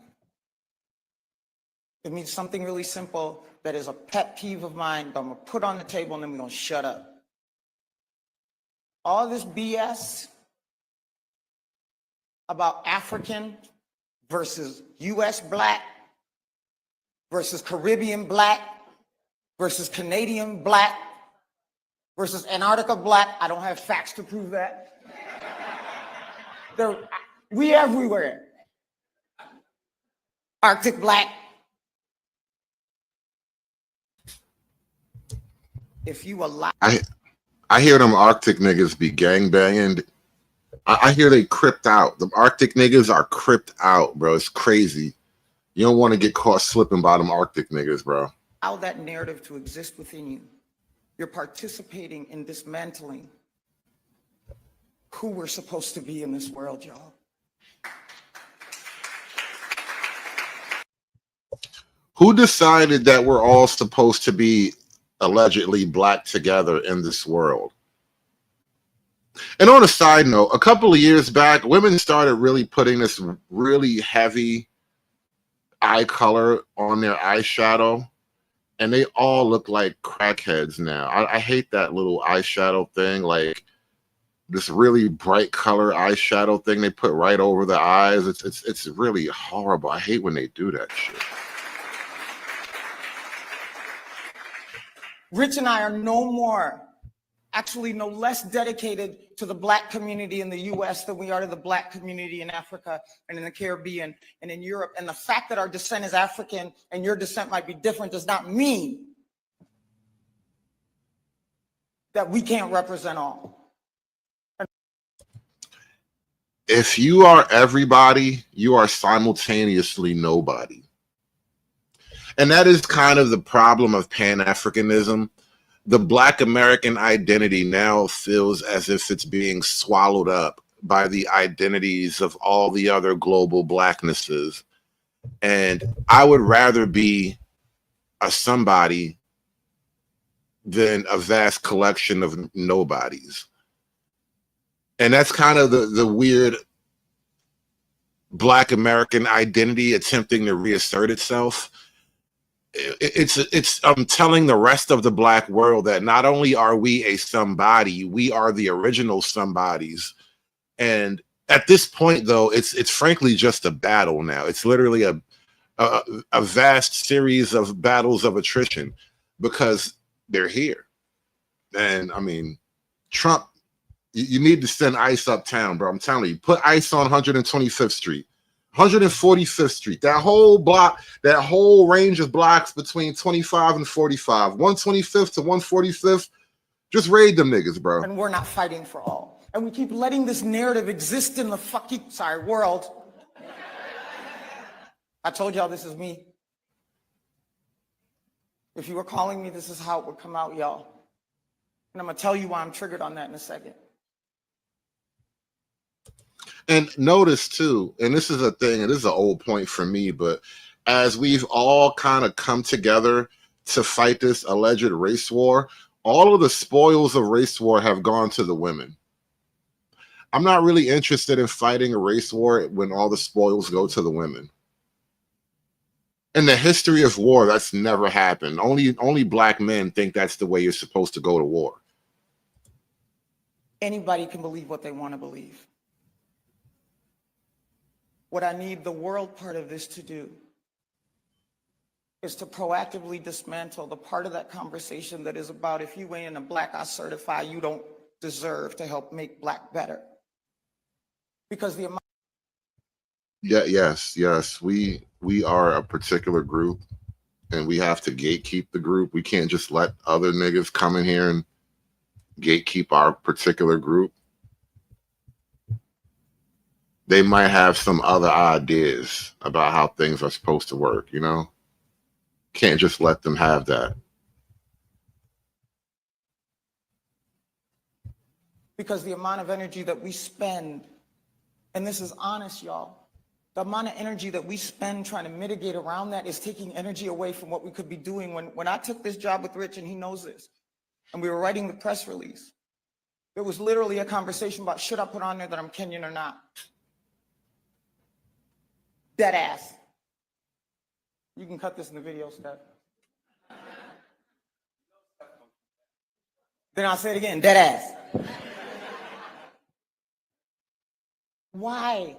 It means something really simple that is a pet peeve of mine, but I'm gonna put on the table and then we're gonna shut up. All this BS about African versus US black versus Caribbean black versus Canadian black versus Antarctica black. I don't have facts to prove that. We everywhere. Arctic black. If you allow, I hear them Arctic niggas be gangbanging. I hear they cripped out. The Arctic niggas are cripped out, bro. It's crazy. You don't want to get caught slipping by them Arctic niggas, bro. allow that narrative to exist within you, you're participating in dismantling who we're supposed to be in this world, y'all. Who decided that we're all supposed to be allegedly black together in this world? And on a side note, a couple of years back, women started really putting this really heavy eye color on their eyeshadow, and they all look like crackheads now. I hate that little eyeshadow thing, like this really bright color eyeshadow thing they put right over the eyes. It's really horrible. I hate when they do that shit. Rich and I are no more, actually no less dedicated to the black community in the US than we are to the black community in Africa and in the Caribbean and in Europe. And the fact that our descent is African and your descent might be different does not mean that we can't represent all. If you are everybody, you are simultaneously nobody. And that is kind of the problem of Pan-Africanism. The Black American identity now feels as if it's being swallowed up by the identities of all the other global blacknesses. And I would rather be a somebody than a vast collection of nobodies. And that's kind of the weird Black American identity attempting to reassert itself. It's telling the rest of the black world that not only are we a somebody, we are the original somebodies. And at this point, though, it's frankly just a battle now. It's literally a vast series of battles of attrition because they're here. And I mean, Trump, you need to send ICE uptown, bro. I'm telling you, put ICE on 125th Street. 145th Street, that whole block, that whole range of blocks between 25 and 45, 125th to 145th, just raid them niggas, bro. And we're not fighting for all. And we keep letting this narrative exist in the fucking, world. I told y'all this is me. If you were calling me, this is how it would come out, y'all. And I'm gonna tell you why I'm triggered on that in a second. And notice too, and this is a thing, and this is an old point for me, but as we've all kind of come together to fight this alleged race war, all of the spoils of race war have gone to the women. I'm not really interested in fighting a race war when all the spoils go to the women. In the history of war, that's never happened. Only black men think that's the way you're supposed to go to war. Anybody can believe what they want to believe. What I need the world part of this to do is to proactively dismantle the part of that conversation that is about if you ain't a black, I certify you don't deserve to help make black better. Because the amount. Yeah, yes, we are a particular group, and we have to gatekeep the group. We can't just let other niggas come in here and gatekeep our particular group. They might have some other ideas about how things are supposed to work, you know? Can't just let them have that. Because the amount of energy that we spend, and this is honest, y'all, the amount of energy that we spend trying to mitigate around that is taking energy away from what we could be doing. When I took this job with Rich, and he knows this, and we were writing the press release, it was literally a conversation about, should I put on there that I'm Kenyan or not? Dead ass. You can cut this in the video, Steph. Then I'll say it again, dead ass. Why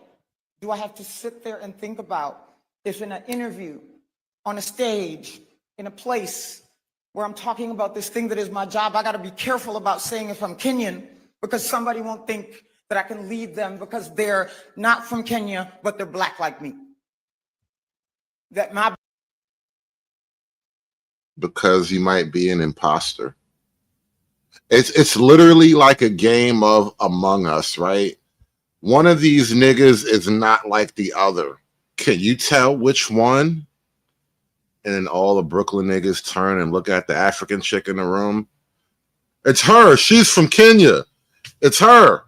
do I have to sit there and think about if in an interview, on a stage, in a place where I'm talking about this thing that is my job, I got to be careful about saying if I'm Kenyan, because somebody won't think that I can lead them because they're not from Kenya, but they're black like me. That my Because you might be an imposter. It's literally like a game of Among Us, right? One of these niggas is not like the other. Can you tell which one? And then all the Brooklyn niggas turn and look at the African chick in the room. It's her. She's from Kenya. It's her.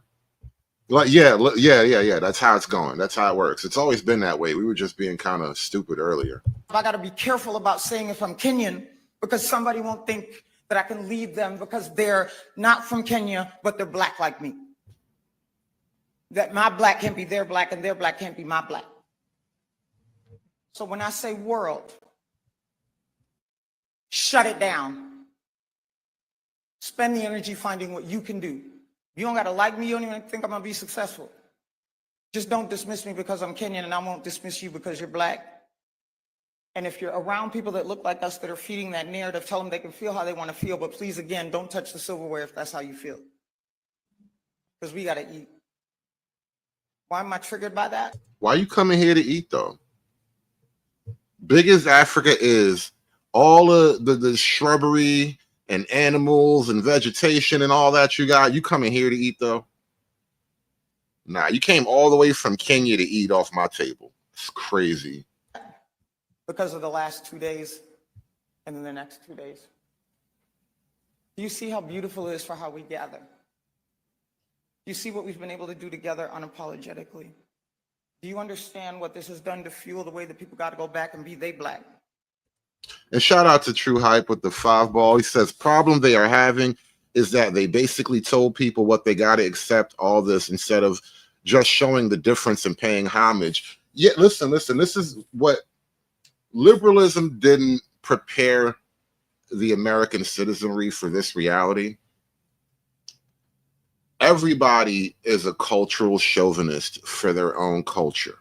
Like, yeah. That's how it's going. That's how it works. It's always been that way. We were just being kind of stupid earlier. I got to be careful about saying if I'm Kenyan, because somebody won't think that I can lead them because they're not from Kenya, but they're black like me. That my black can't be their black and their black can't be my black. So when I say world, shut it down. Spend the energy finding what you can do. You don't got to like me. You don't even think I'm going to be successful. Just don't dismiss me because I'm Kenyan, and I won't dismiss you because you're black. And if you're around people that look like us that are feeding that narrative, tell them they can feel how they want to feel. But please, again, don't touch the silverware if that's how you feel. Because we got to eat. Why am I triggered by that? Why you coming here to eat, though? Big as Africa is, all of the shrubbery and animals and vegetation and all that you got, you coming here to eat, though? Nah, you came all the way from Kenya to eat off my table. It's crazy. Because of the last 2 days and then the next 2 days. Do you see how beautiful it is for how we gather? Do you see what we've been able to do together unapologetically? Do you understand what this has done to fuel the way that people got to go back and be they black? And shout out to True Hype with the 5-ball. He says, problem they are having is that they basically told people what they got to accept all this instead of just showing the difference and paying homage. Yeah, listen, this is what liberalism didn't prepare the American citizenry for this reality. Everybody is a cultural chauvinist for their own culture.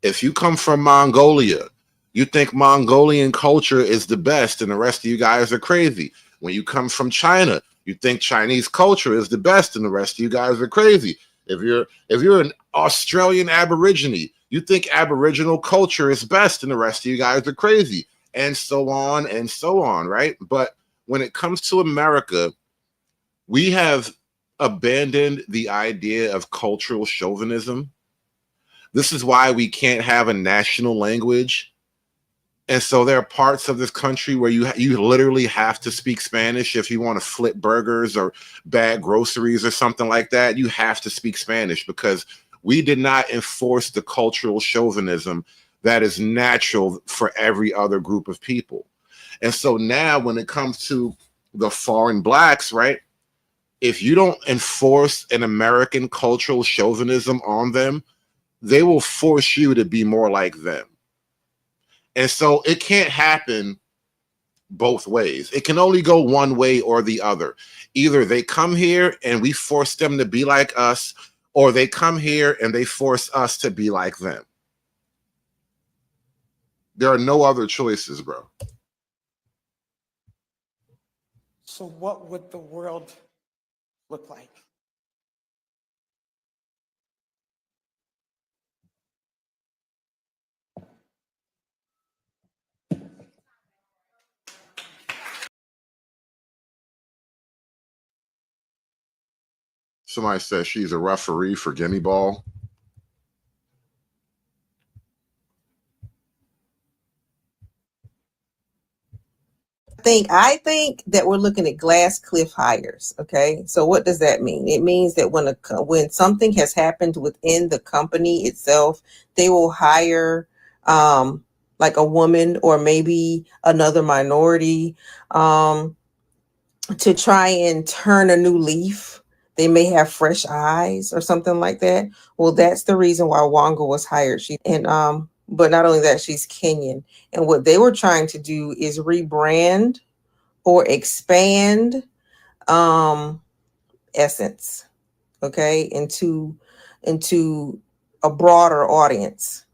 If you come from Mongolia, you think Mongolian culture is the best and the rest of you guys are crazy. When you come from China, you think Chinese culture is the best and the rest of you guys are crazy. If you're an Australian Aborigine, you think Aboriginal culture is best and the rest of you guys are crazy, and so on, right? But when it comes to America, we have abandoned the idea of cultural chauvinism. This is why we can't have a national language. And so there are parts of this country where you literally have to speak Spanish. If you want to flip burgers or bag groceries or something like that, you have to speak Spanish because we did not enforce the cultural chauvinism that is natural for every other group of people. And so now when it comes to the foreign blacks, right? If you don't enforce an American cultural chauvinism on them, they will force you to be more like them. And so it can't happen both ways. It can only go one way or the other. Either they come here and we force them to be like us, or they come here and they force us to be like them. There are no other choices, bro. So what would the world look like? Somebody says she's a referee for Gimme Ball. think that we're looking at glass cliff hires. Okay, so what does that mean? It means that when something has happened within the company itself, they will hire like a woman or maybe another minority to try and turn a new leaf. They may have fresh eyes or something like that. Well, that's the reason why Wanga was hired. But not only that, she's Kenyan. And what they were trying to do is rebrand or expand Essence, okay, into a broader audience.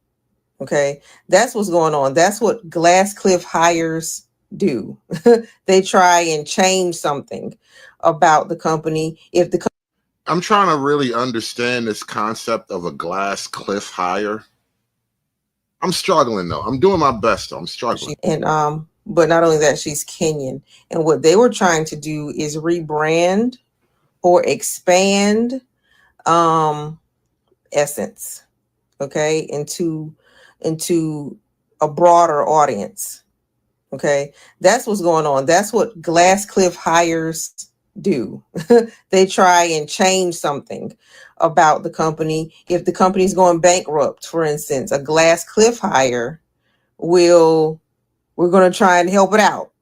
Okay, that's what's going on. That's what glass cliff hires do. They try and change something about the company. I'm trying to really understand this concept of a glass cliff hire. I'm struggling though. I'm doing my best though. I'm struggling. But not only that, she's Kenyan. And what they were trying to do is rebrand or expand Essence, okay, into a broader audience. Okay, that's what's going on. That's what glass cliff hires do. They try and change something about the company. If the company's going bankrupt, for instance, a glass cliff hire we're going to try and help it out.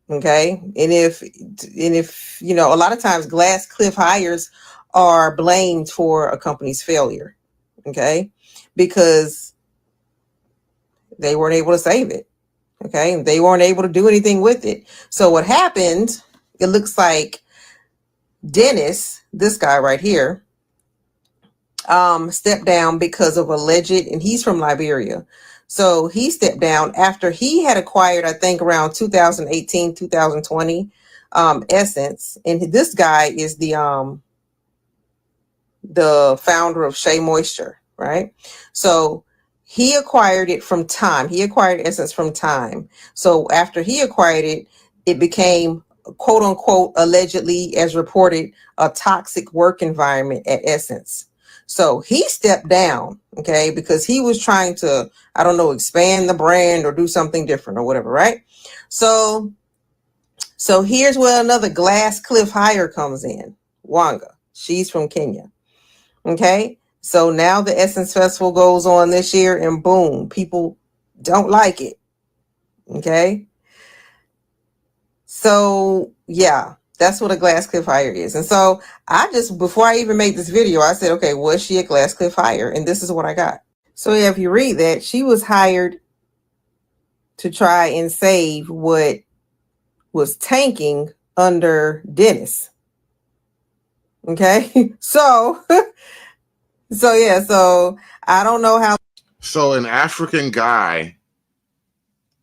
Okay, and if you know, a lot of times glass cliff hires are blamed for a company's failure. Okay, because they weren't able to save it. Okay, they weren't able to do anything with it. So what happened? It looks like Dennis, this guy right here, stepped down because of alleged, and he's from Liberia. So he stepped down after he had acquired, I think around 2018, 2020, Essence. And this guy is the founder of Shea Moisture, right? So he acquired it from Time. He acquired Essence from Time. So after he acquired it, it became, quote unquote, allegedly, as reported, a toxic work environment at Essence. So he stepped down, okay, because he was trying to, I don't know, expand the brand or do something different or whatever, right? So here's where another glass cliff hire comes in. Wanga, she's from Kenya, okay? So now the Essence Festival goes on this year and boom, people don't like it, okay? So yeah, that's what a glass cliff hire is. And so before I even made this video, I said, okay, was she a glass cliff hire? And this is what I got. So yeah, if you read that, she was hired to try and save what was tanking under Dennis. Okay. So I don't know how. So an African guy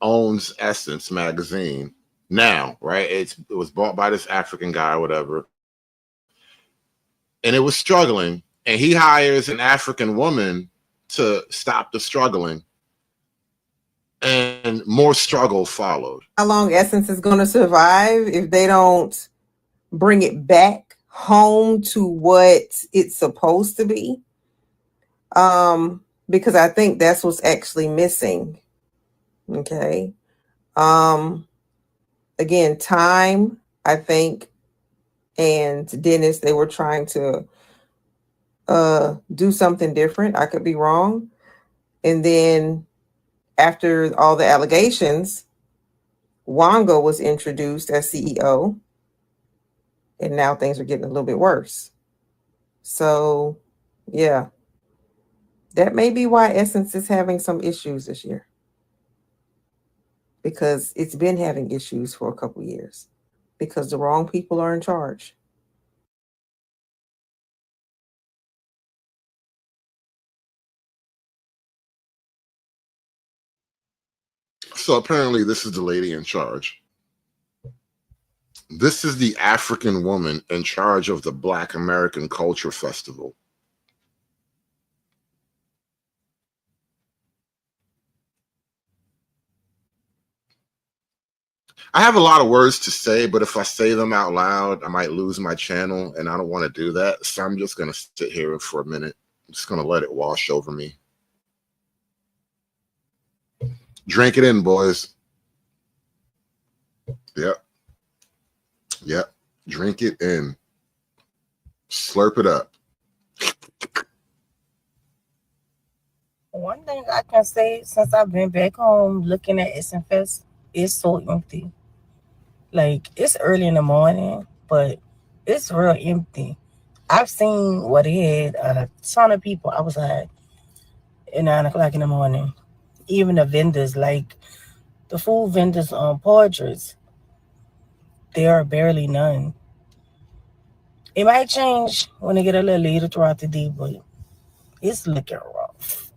owns Essence magazine now, right? It was bought by this African guy or whatever, and it was struggling, and he hires an African woman to stop the struggling, and more struggle followed. How long Essence is going to survive if they don't bring it back home to what it's supposed to be? Because I think that's what's actually missing. Okay. Again, Time, I think, and Dennis, they were trying to do something different. I could be wrong. And then after all the allegations, Wanga was introduced as CEO, and now things are getting a little bit worse. So yeah, that may be why Essence is having some issues this year, because it's been having issues for a couple of years because the wrong people are in charge. So apparently this is the lady in charge. This is the African woman in charge of the Black American Culture Festival. I have a lot of words to say, but if I say them out loud, I might lose my channel, and I don't want to do that. So I'm just going to sit here for a minute. I'm just going to let it wash over me. Drink it in, boys. Yep. Yep. Drink it and slurp it up. One thing I can say since I've been back home looking at Essence Fest, it's so empty. Like it's early in the morning, but it's real empty. I've seen what it had a ton of people outside at 9 o'clock in the morning. Even the vendors, like the food vendors on Portraits, there are barely none. It might change when they get a little later throughout the day, but it's looking rough.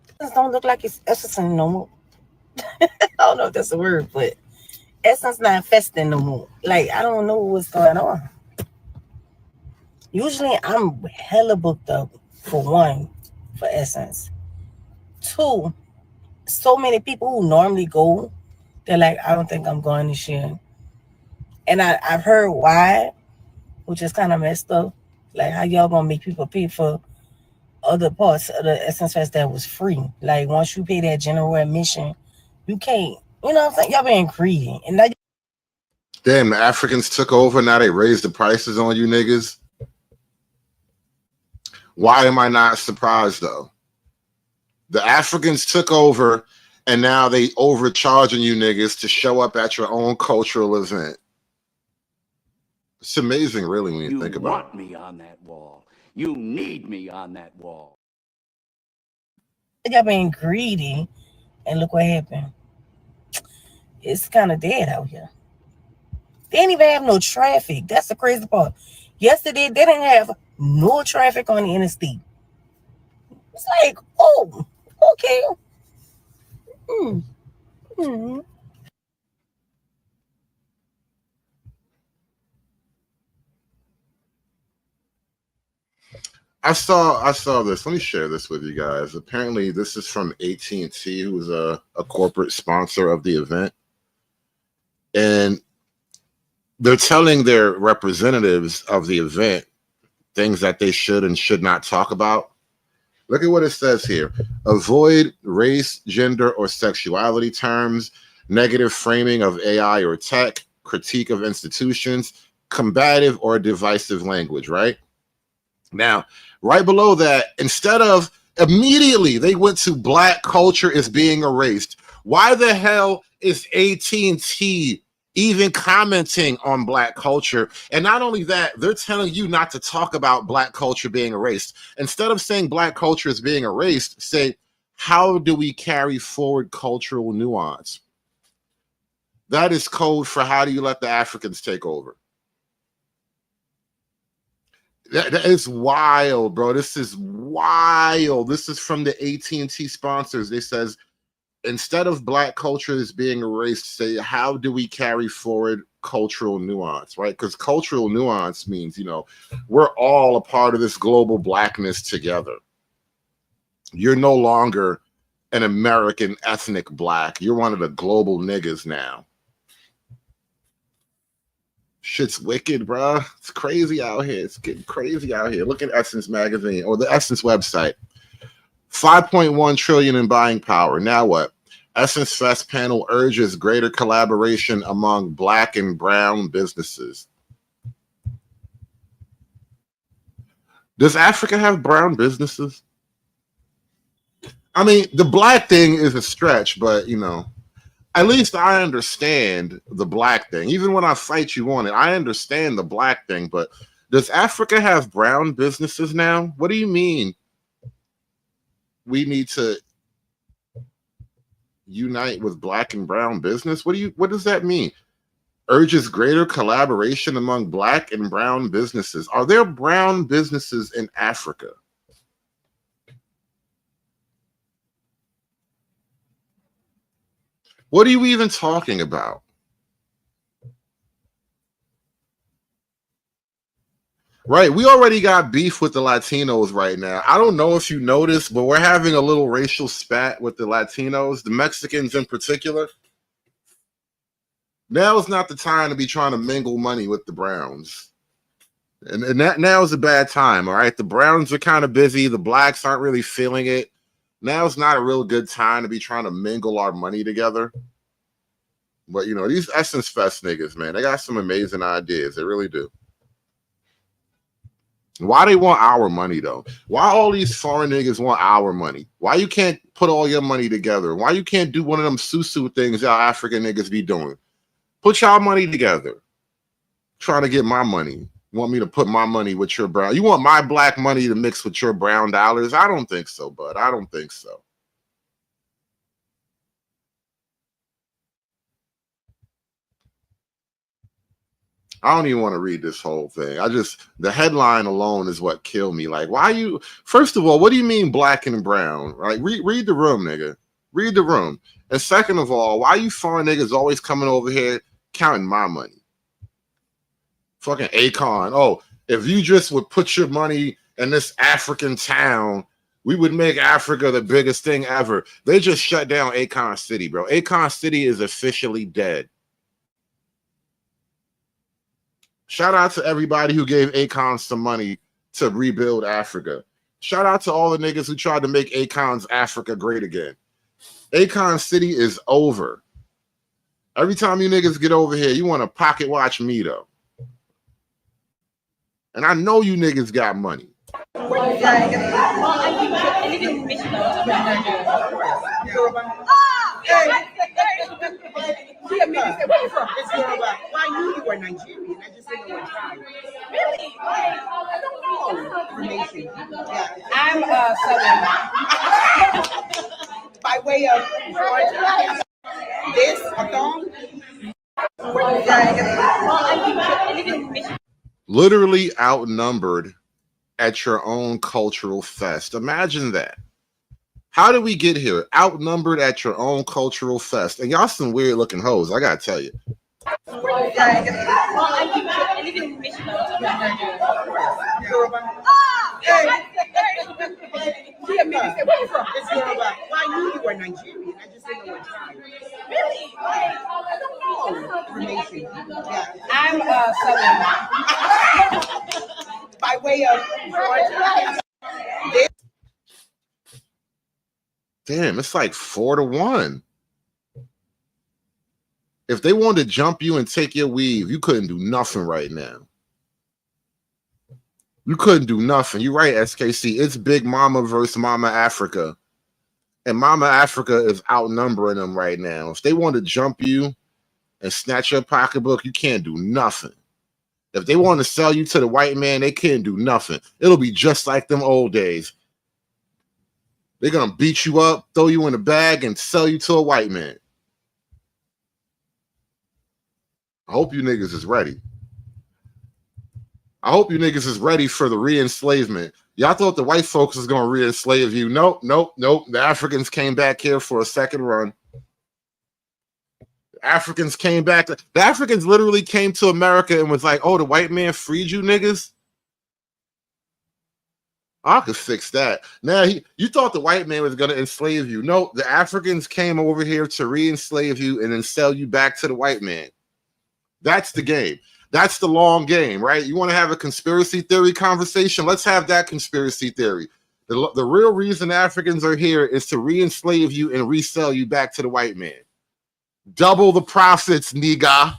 It just don't look like it's Essence no more. I don't know if that's a word, but Essence not festing no more. Like, I don't know what's going on. Usually, I'm hella booked up, for one, for Essence. Two, so many people who normally go, they're like, I don't think I'm going this year. And I've heard why, which is kind of messed up. Like, how y'all gonna make people pay for other parts of the Essence Fest that was free? Like, once you pay that general admission, you can't, you know what I'm saying? Y'all being greedy. And now Damn, the Africans took over. Now they raised the prices on you niggas. Why am I not surprised, though? The Africans took over, and now they overcharging you niggas to show up at your own cultural event. It's amazing, really, when you think about it. You want me on that wall. You need me on that wall. y'all being greedy, and look what happened. It's kind of dead out here. They didn't even have no traffic. That's the crazy part. Yesterday, they didn't have no traffic on the interstate. It's like, oh, okay. I saw this. Let me share this with you guys. Apparently, this is from AT&T, who was a corporate sponsor of the event. And they're telling their representatives of the event things that they should and should not talk about. Look at what it says here. Avoid race, gender, or sexuality terms, negative framing of AI or tech, critique of institutions, combative or divisive language, right? Now, right below that, instead of immediately, they went to Black culture is being erased. Why the hell is AT&T even commenting on Black culture? And not only that, they're telling you not to talk about Black culture being erased. Instead of saying Black culture is being erased, say, how do we carry forward cultural nuance? That is code for how do you let the Africans take over? That is wild, bro. This is wild. This is from the AT&T sponsors. They says, instead of Black culture is being erased, say, how do we carry forward cultural nuance, right? Because cultural nuance means, you know, we're all a part of this global Blackness together. You're no longer an American ethnic Black. You're one of the global niggas now. Shit's wicked, bro. It's crazy out here. It's getting crazy out here. Look at Essence magazine or the Essence website. 5.1 trillion in buying power. Now what? Essence Fest panel urges greater collaboration among Black and brown businesses. Does Africa have brown businesses? I mean, the Black thing is a stretch, but you know, at least I understand the Black thing. Even when I fight you on it, I understand the Black thing. But does Africa have brown businesses now? What do you mean? We need to unite with Black and brown business? What does that mean? Urges greater collaboration among Black and brown businesses. Are there brown businesses in Africa? What are you even talking about? Right, we already got beef with the Latinos right now. I don't know if you noticed, but we're having a little racial spat with the Latinos, the Mexicans in particular. Now is not the time to be trying to mingle money with the Browns. And that now is a bad time, all right? The Browns are kind of busy. The Blacks aren't really feeling it. Now is not a real good time to be trying to mingle our money together. But you know, these Essence Fest niggas, man, they got some amazing ideas. They really do. Why they want our money though? Why all these foreign niggas want our money? Why you can't put all your money together? Why you can't do one of them susu things y'all African niggas be doing? Put y'all money together. Trying to get my money. You want me to put my money with your brown? You want my black money to mix with your brown dollars? I don't think so, bud. I don't think so. I don't even want to read this whole thing. The headline alone is what killed me. Like, why you, first of all, what do you mean black and brown? Like, read the room, nigga. Read the room. And second of all, why you foreign niggas always coming over here counting my money? Fucking Akon. Oh, if you just would put your money in this African town, we would make Africa the biggest thing ever. They just shut down Akon City, bro. Akon City is officially dead. Shout out to everybody who gave Akon some money to rebuild Africa. Shout out to all the niggas who tried to make Akon's Africa great again. Akon City is over. Every time you niggas get over here, you want to pocket watch me, though. And I know you niggas got money. I knew you were Nigerian. I just didn't know what tribe. Really? I don't know. Nation. Yeah. I'm Southern. By way of Georgia. This, a thong? Literally outnumbered at your own cultural fest. Imagine that. How did we get here? Outnumbered at your own cultural fest. And y'all some weird looking hoes, I gotta tell you. I knew you were Nigerian. I just didn't know what tribe. Really? I don't know. Nation. Yeah. I'm Southern. By way of Georgia. Damn, it's like 4-1. If they wanted to jump you and take your weave, you couldn't do nothing right now. You couldn't do nothing. You're right, SKC. It's Big Mama versus Mama Africa. And Mama Africa is outnumbering them right now. If they want to jump you and snatch your pocketbook, you can't do nothing. If they want to sell you to the white man, they can't do nothing. It'll be just like them old days. They're going to beat you up, throw you in a bag, and sell you to a white man. I hope you niggas is ready. I hope you niggas is ready for the re-enslavement. Y'all thought the white folks was going to re-enslave you. Nope, nope, nope. The Africans came back here for a second run. The Africans came back. The Africans literally came to America and was like, oh, the white man freed you niggas? I could fix that. Now, you thought the white man was going to enslave you. No, the Africans came over here to re-enslave you and then sell you back to the white man. That's the game. That's the long game, right? You want to have a conspiracy theory conversation? Let's have that conspiracy theory. The real reason Africans are here is to re-enslave you and resell you back to the white man. Double the profits, nigga.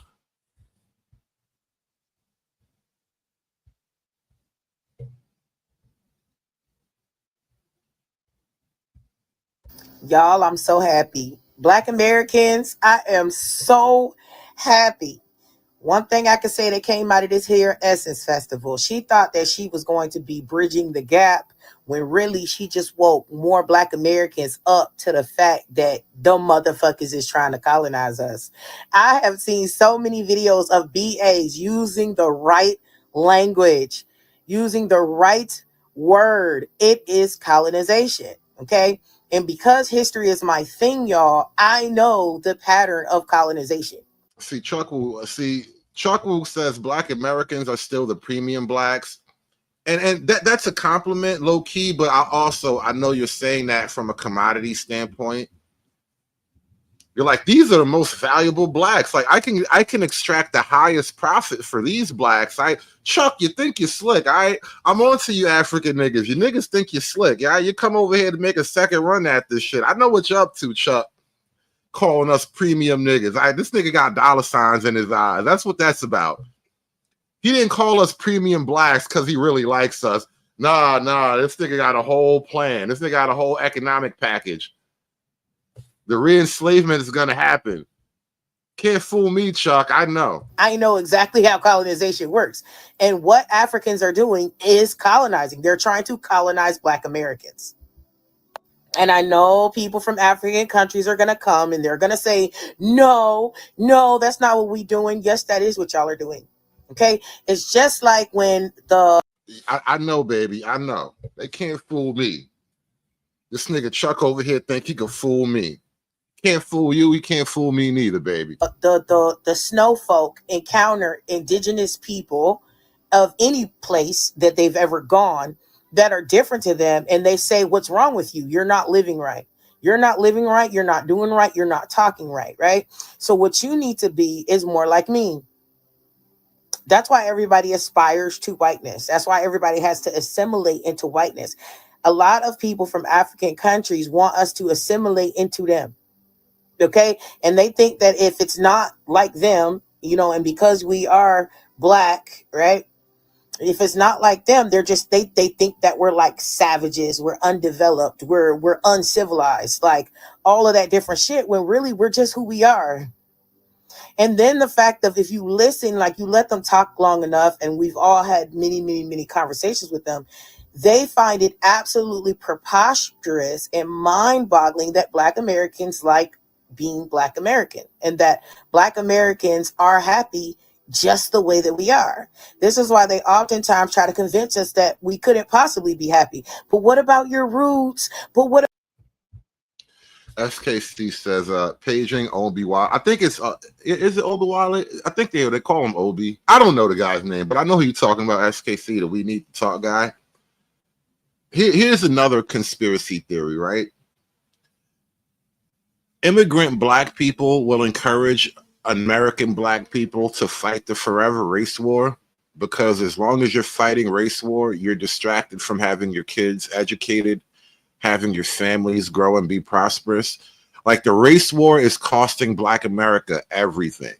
Y'all, I'm so happy. Black Americans, I am so happy. One thing I could say that came out of this here Essence Festival, she thought that she was going to be bridging the gap when really she just woke more Black Americans up to the fact that them motherfuckers is trying to colonize us. I have seen so many videos of BAs using the right language, using the right word. It is colonization, okay? And because history is my thing, y'all, I know the pattern of colonization. Chuck Wu says Black Americans are still the premium blacks. And that's a compliment, low key, but I know you're saying that from a commodity standpoint. You're like, these are the most valuable blacks. Like I can extract the highest profit for these blacks. Chuck, you think you're slick. I'm on to you African niggas. You niggas think you're slick. Yeah, you come over here to make a second run at this shit. I know what you're up to, Chuck. calling us premium niggas. This nigga got dollar signs in his eyes. That's what that's about. He didn't call us premium blacks because he really likes us. Nah, this nigga got a whole plan. This nigga got a whole economic package. The re-enslavement is going to happen. Can't fool me, Chuck. I know. I know exactly how colonization works. And what Africans are doing is colonizing. They're trying to colonize Black Americans. And I know people from African countries are going to come and they're going to say, no, that's not what we're doing. Yes, that is what y'all are doing. Okay? It's just like when I know, baby. I know. They can't fool me. This nigga Chuck over here think he can fool me. Can't fool you. He can't fool me neither, baby. the snow folk encounter indigenous people of any place that they've ever gone that are different to them, and they say, what's wrong with you? You're not living right. You're not living right. You're not doing right. You're not talking right, right? So what you need to be is more like me. That's why everybody aspires to whiteness. That's why everybody has to assimilate into whiteness. A lot of people from African countries want us to assimilate into them. Okay. And they think that if it's not like them, and because we are Black, right? If it's not like them, they think that we're like savages, we're undeveloped, we're uncivilized, like all of that different shit, when really we're just who we are. And then the fact of, if you listen, like you let them talk long enough, and we've all had many conversations with them, they find it absolutely preposterous and mind-boggling that Black Americans like being Black American, and that Black Americans are happy just the way that we are. This is why they oftentimes try to convince us that we couldn't possibly be happy. But what about your roots? But what? SKC says, paging Obi Wale. I think it's, is it Obi Wale? I think they call him Obi. I don't know the guy's name, but I know who you're talking about, SKC, the We Need to Talk guy. Here's another conspiracy theory, right? Immigrant Black people will encourage American Black people to fight the forever race war, because as long as you're fighting race war, you're distracted from having your kids educated, having your families grow and be prosperous. Like, the race war is costing Black America everything.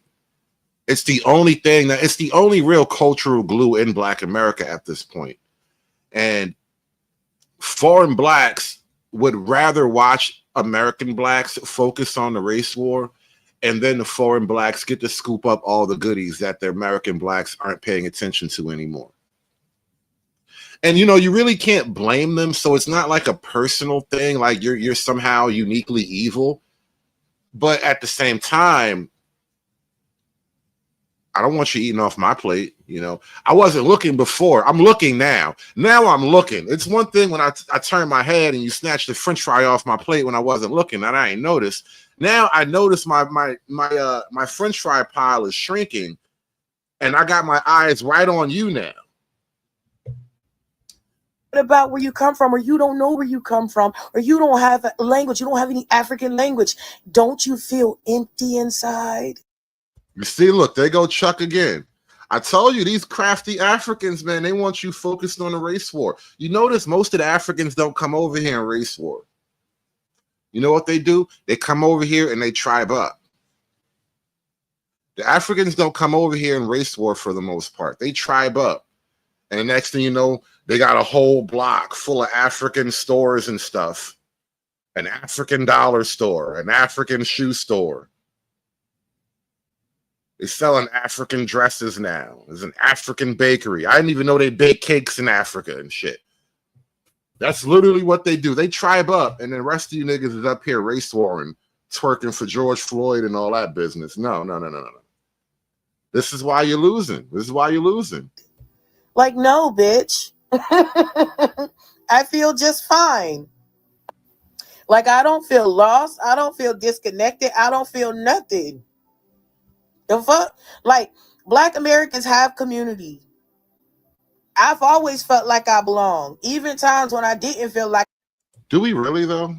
It's the only thing it's the only real cultural glue in Black America at this point. And foreign Blacks would rather watch American Blacks focus on the race war, and then the foreign Blacks get to scoop up all the goodies that the American Blacks aren't paying attention to anymore. And, you really can't blame them. So it's not like a personal thing, like you're somehow uniquely evil. But at the same time, I don't want you eating off my plate. I wasn't looking before. I'm looking now. Now I'm looking. It's one thing when I turn my head and you snatch the French fry off my plate when I wasn't looking, and I ain't noticed. Now I notice my French fry pile is shrinking, and I got my eyes right on you now. What about where you come from, or you don't know where you come from, or you don't have a language, you don't have any African language? Don't you feel empty inside? You see, look, there go Chuck again. I told you, these crafty Africans, man, they want you focused on the race war. You notice most of the Africans don't come over here in race war. You know what they do? They come over here and they tribe up. The Africans don't come over here in race war for the most part. They tribe up. And the next thing you know, they got a whole block full of African stores and stuff. An African dollar store, an African shoe store. They're selling African dresses now. There's an African bakery. I didn't even know they bake cakes in Africa and shit. That's literally what they do. They tribe up, and the rest of you niggas is up here race warring, twerking for George Floyd and all that business. No. This is why you're losing. Like, no, bitch. I feel just fine. Like, I don't feel lost. I don't feel disconnected. I don't feel nothing. The fuck? Like, Black Americans have community. I've always felt like I belong, even times when I didn't feel like. Do we really, though?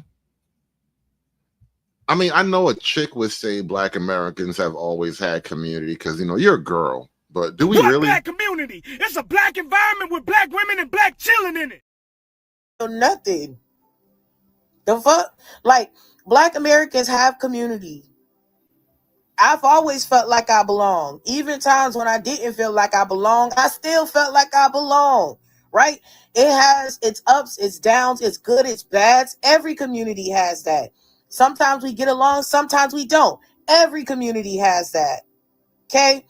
I mean, I know a chick would say Black Americans have always had community because, you're a girl. But do we really? Black community? It's a Black environment with Black women and Black chilling in it. Nothing. The fuck? Like, Black Americans have community. I've always felt like I belong. Even times when I didn't feel like I belong, I still felt like I belong, right? It has its ups, its downs, its good, its bads. Every community has that. Sometimes we get along, sometimes we don't. Every community has that, okay?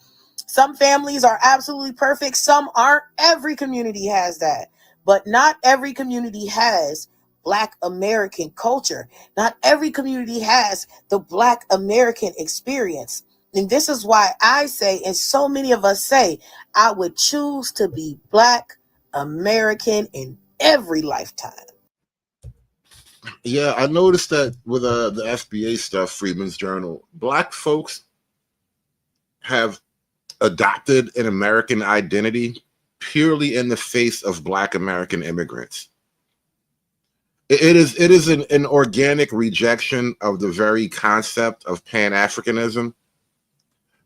Some families are absolutely perfect, some aren't. Every community has that. But not every community has Black American culture. Not every community has the Black American experience. And this is why I say, and so many of us say, I would choose to be Black American in every lifetime. Yeah, I noticed that with the FBA stuff, Freedmen's Journal, Black folks have adopted an American identity purely in the face of Black American immigrants. It is an organic rejection of the very concept of Pan-Africanism,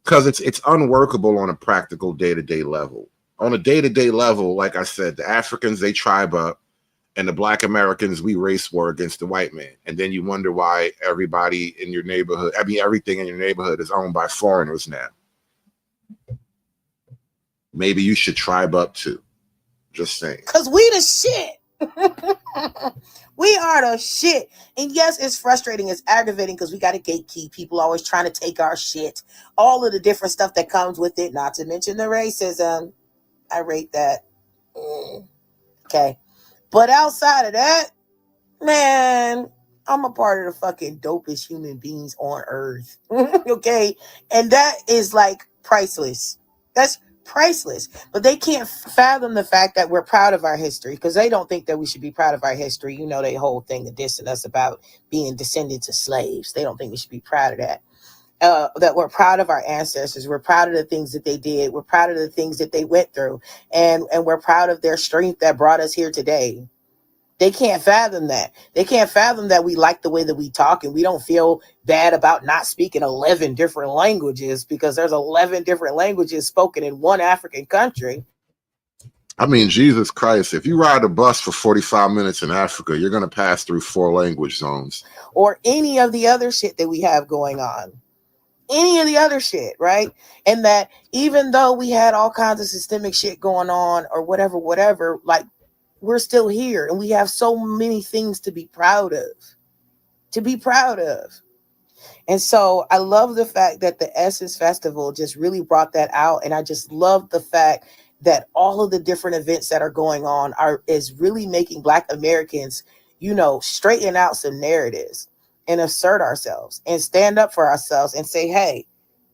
because it's unworkable on a practical day-to-day level. On a day-to-day level, like I said, the Africans, they tribe up, and the Black Americans, we race war against the white man. And then you wonder why everybody in your neighborhood, I mean, everything in your neighborhood is owned by foreigners now. Maybe you should tribe up too. Just saying. Because we the shit. We are the shit. And yes, it's frustrating. It's aggravating because we got to gatekeep. People always trying to take our shit. All of the different stuff that comes with it. Not to mention the racism. I rate that. Okay. But outside of that, man, I'm a part of the fucking dopest human beings on earth. Okay. And that is like priceless. That's priceless. But they can't fathom the fact that we're proud of our history, because they don't think that we should be proud of our history. You know, they whole thing of dissing us about being descendants of slaves. They don't think we should be proud of that. That we're proud of our ancestors. We're proud of the things that they did. We're proud of the things that they went through. And we're proud of their strength that brought us here today. They can't fathom that. They can't fathom that we like the way that we talk and we don't feel bad about not speaking 11 different languages, because there's 11 different languages spoken in one African country. I mean, Jesus Christ, if you ride a bus for 45 minutes in Africa, you're going to pass through 4 language zones. Or any of the other shit that we have going on. Any of the other shit, right? And that even though we had all kinds of systemic shit going on or whatever, like, we're still here and we have so many things to be proud of. And so I love the fact that the Essence Festival just really brought that out. And I just love the fact that all of the different events that are going on is really making Black Americans, you know, straighten out some narratives and assert ourselves and stand up for ourselves and say, hey,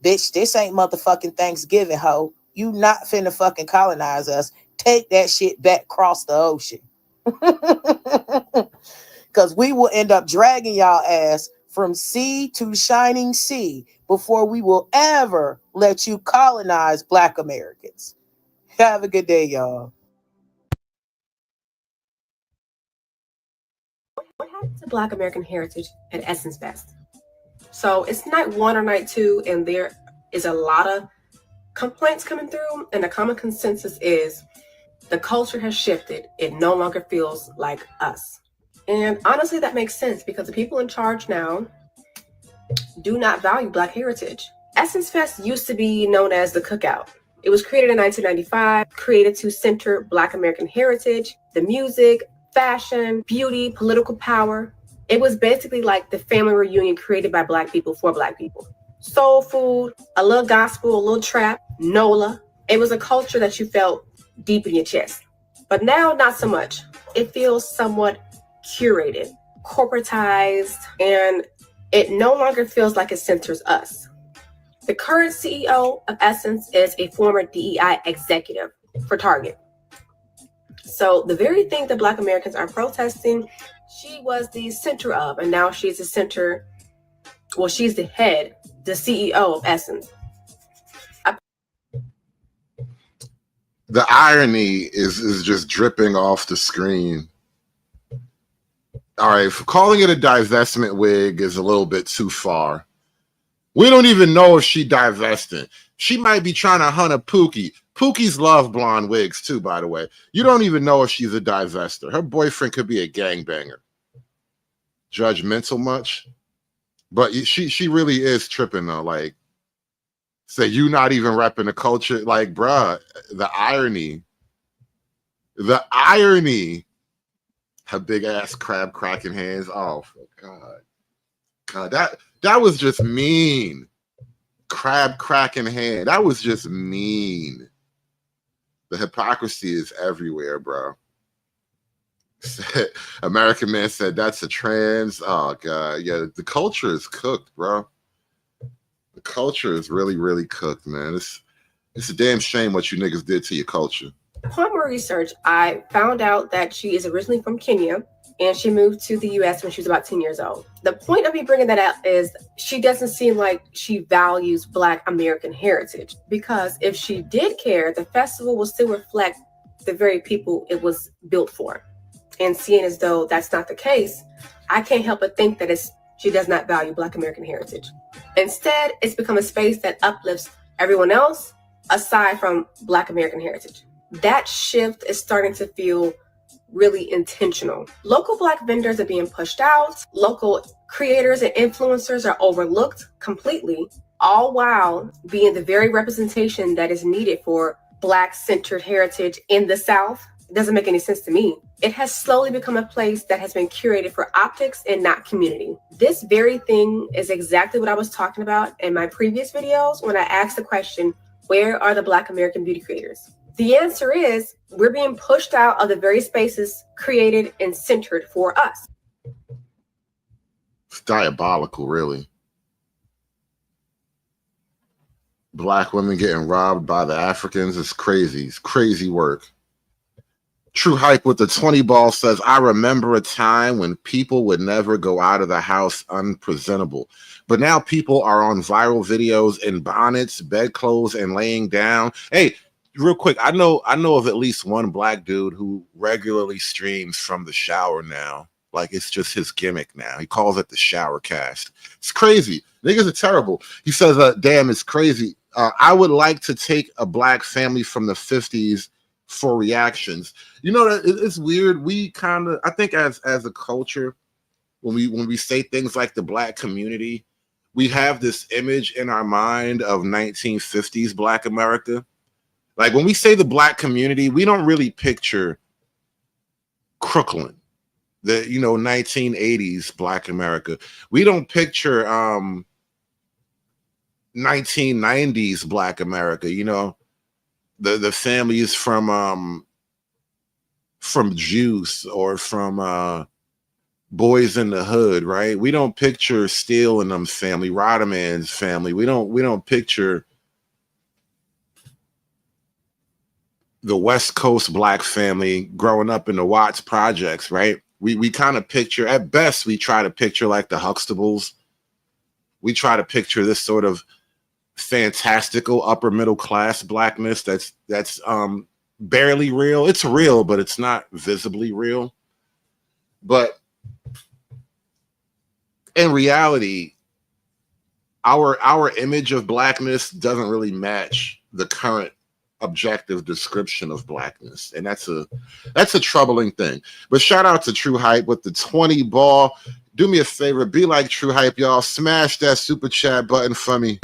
bitch, this ain't motherfucking Thanksgiving, ho. You not finna fucking colonize us. Take that shit back across the ocean. Because we will end up dragging y'all ass from sea to shining sea before we will ever let you colonize Black Americans. Have a good day, y'all. What happened to Black American heritage at Essence Fest? So it's night 1 or night 2, and there is a lot of complaints coming through, and the common consensus is the culture has shifted. It no longer feels like us. And honestly, that makes sense, because the people in charge now do not value Black heritage. Essence Fest used to be known as the Cookout. It was created in 1995, created to center Black American heritage, the music, fashion, beauty, political power. It was basically like the family reunion created by Black people for Black people. Soul food, a little gospel, a little trap, NOLA. It was a culture that you felt deep in your chest. But now, not so much. It feels somewhat curated, corporatized, and it no longer feels like it centers us. The current CEO of Essence is a former DEI executive for Target. So the very thing that Black Americans are protesting, she was the center of, and now she's the center, well, she's the head, the CEO of Essence. The irony is just dripping off the screen. All right, calling it a divestment wig is a little bit too far. We don't even know if she divested. She might be trying to hunt a Pookie. Pookies love blonde wigs too, by the way. You don't even know if she's a divester. Her boyfriend could be a gangbanger. Judgmental much? But she really is tripping though. Like, say you not even repping the culture. Like, bruh, the irony. Her big ass crab cracking hands. Oh, for God, that was just mean. Crab cracking hand. That was just mean. The hypocrisy is everywhere, bro. American Man said that's a trans. Oh God, yeah. The culture is cooked, bro. The culture is really, really cooked, man. It's a damn shame what you niggas did to your culture. Upon more research, I found out that she is originally from Kenya and she moved to the US when she was about 10 years old. The point of me bringing that up is she doesn't seem like she values Black American heritage, because if she did care, the festival will still reflect the very people it was built for. And seeing as though that's not the case, I can't help but think that she does not value Black American heritage. Instead, it's become a space that uplifts everyone else aside from Black American heritage. That shift is starting to feel really intentional. Local Black vendors are being pushed out. Local creators and influencers are overlooked completely, all while being the very representation that is needed for Black-centered heritage in the South. It doesn't make any sense to me. It has slowly become a place that has been curated for optics and not community. This very thing is exactly what I was talking about in my previous videos when I asked the question, where are the Black American beauty creators? The answer is we're being pushed out of the very spaces created and centered for us. It's diabolical, really. Black women getting robbed by the Africans is crazy. It's crazy work. True Hype with the 20 ball says, I remember a time when people would never go out of the house unpresentable. But now people are on viral videos in bonnets, bedclothes, and laying down. Hey, real quick, I know of at least one Black dude who regularly streams from the shower now. Like, it's just his gimmick now. He calls it the shower cast. It's crazy. Niggas are terrible. He says, damn, it's crazy. I would like to take a Black family from the 50s for reactions. You know, it's weird. We kind of, I think as a culture, when we say things like the Black community, we have this image in our mind of 1950s Black America. Like, when we say the Black community, we don't really picture Crooklyn, the 1980s Black America. We don't picture 1990s Black America. The families from Juice or from Boys in the Hood, right? We don't picture Steele and them's family, Rodman's family. We don't picture the West Coast Black family growing up in the Watts projects, right? We kind of picture, at best, we try to picture like the Huxtables. We try to picture this sort of fantastical upper middle class Blackness that's barely real. It's real, but it's not visibly real. But in reality, our image of Blackness doesn't really match the current objective description of Blackness, and that's a troubling thing. But shout out to True Hype with the 20 ball. Do me a favor, be like True Hype, y'all. Smash that super chat button for me.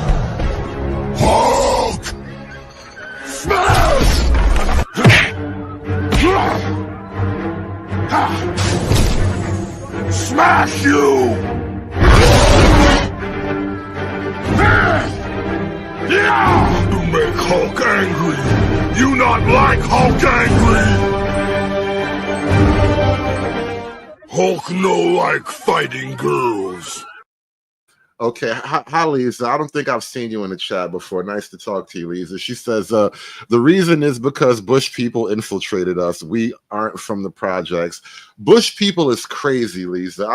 Hulk! Smash! Smash you! You make Hulk angry. You not like Hulk angry. Hulk no like fighting girls. Okay, hi Lisa. I don't think I've seen you in the chat before. Nice to talk to you, Lisa. She says the reason is because Bush people infiltrated us. We aren't from the projects. Bush people is crazy, Lisa.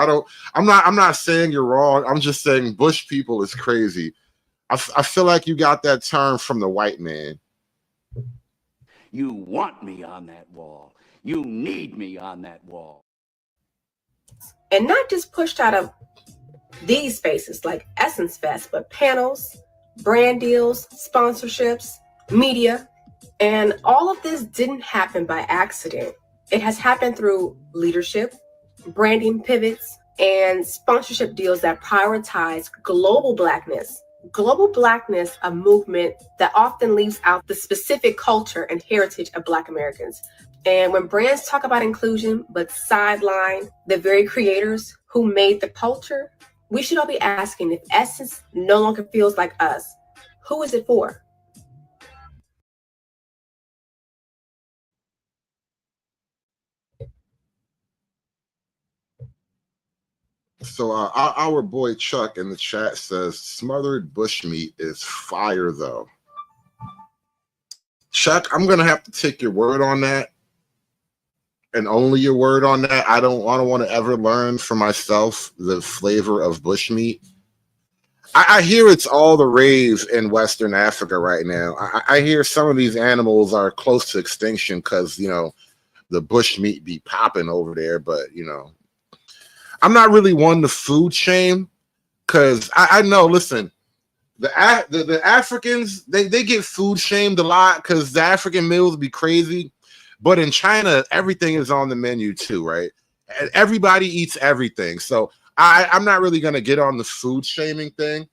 I'm not saying you're wrong. I'm just saying Bush people is crazy. I feel like you got that term from the white man. You want me on that wall. You need me on that wall. And not just pushed out of these spaces like Essence Fest, but panels, brand deals, sponsorships, media. And all of this didn't happen by accident. It has happened through leadership, branding pivots, and sponsorship deals that prioritize global Blackness. Global Blackness, a movement that often leaves out the specific culture and heritage of Black Americans. And when brands talk about inclusion but sideline the very creators who made the culture, we should all be asking, if Essence no longer feels like us, who is it for? So our boy Chuck in the chat says smothered bushmeat is fire though. Chuck, I'm gonna have to take your word on that, and only your word on that. I don't want to ever learn for myself the flavor of bushmeat. I hear it's all the rave in Western Africa right now. I hear some of these animals are close to extinction because, you know, the bushmeat be popping over there. But, you know, I'm not really one to food shame because I know, listen, the Africans, they get food shamed a lot because the African meals be crazy. But in China, everything is on the menu too, right? Everybody eats everything. So I'm not really going to get on the food shaming thing.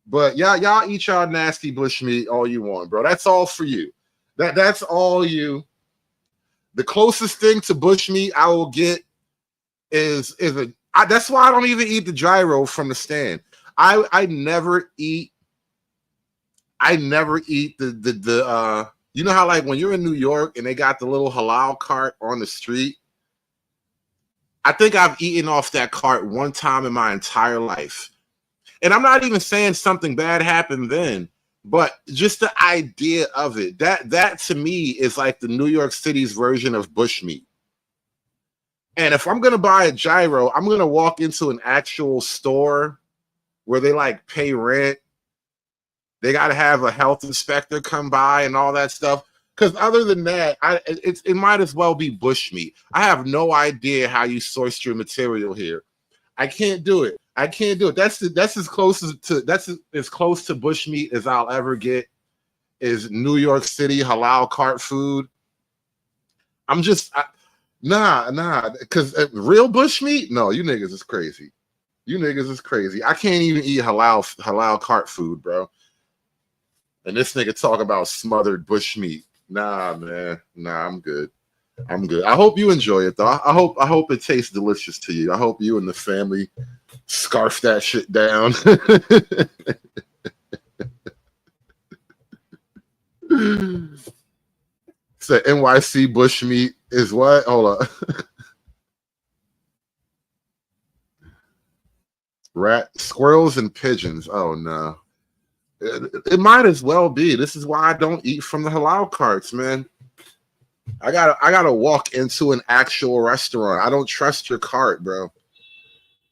But y'all eat y'all nasty bushmeat all you want, bro. That's all for you. That's all you. The closest thing to bushmeat I will get is that's why I don't even eat the gyro from the stand. I never eat the you know how, like, when you're in New York and they got the little halal cart on the street? I think I've eaten off that cart one time in my entire life. And I'm not even saying something bad happened then, but just the idea of it, that to me is like the New York City's version of bushmeat. And if I'm going to buy a gyro, I'm going to walk into an actual store where they like pay rent. They got to have a health inspector come by and all that stuff. Because other than that, it might as well be bushmeat. I have no idea how you sourced your material here. I can't do it. I can't do it. That's as close to bushmeat as I'll ever get. Is New York City halal cart food. I'm just nah. Because real bushmeat, no, you niggas is crazy. You niggas is crazy. I can't even eat halal cart food, bro. And this nigga talk about smothered bushmeat. Nah, man. Nah, I'm good. I'm good. I hope you enjoy it though. I hope it tastes delicious to you. I hope you and the family scarf that shit down. So NYC bushmeat is what? Hold up. Squirrels and pigeons. Oh no. It might as well be. This is why I don't eat from the halal carts, man. I gotta walk into an actual restaurant. I don't trust your cart, bro.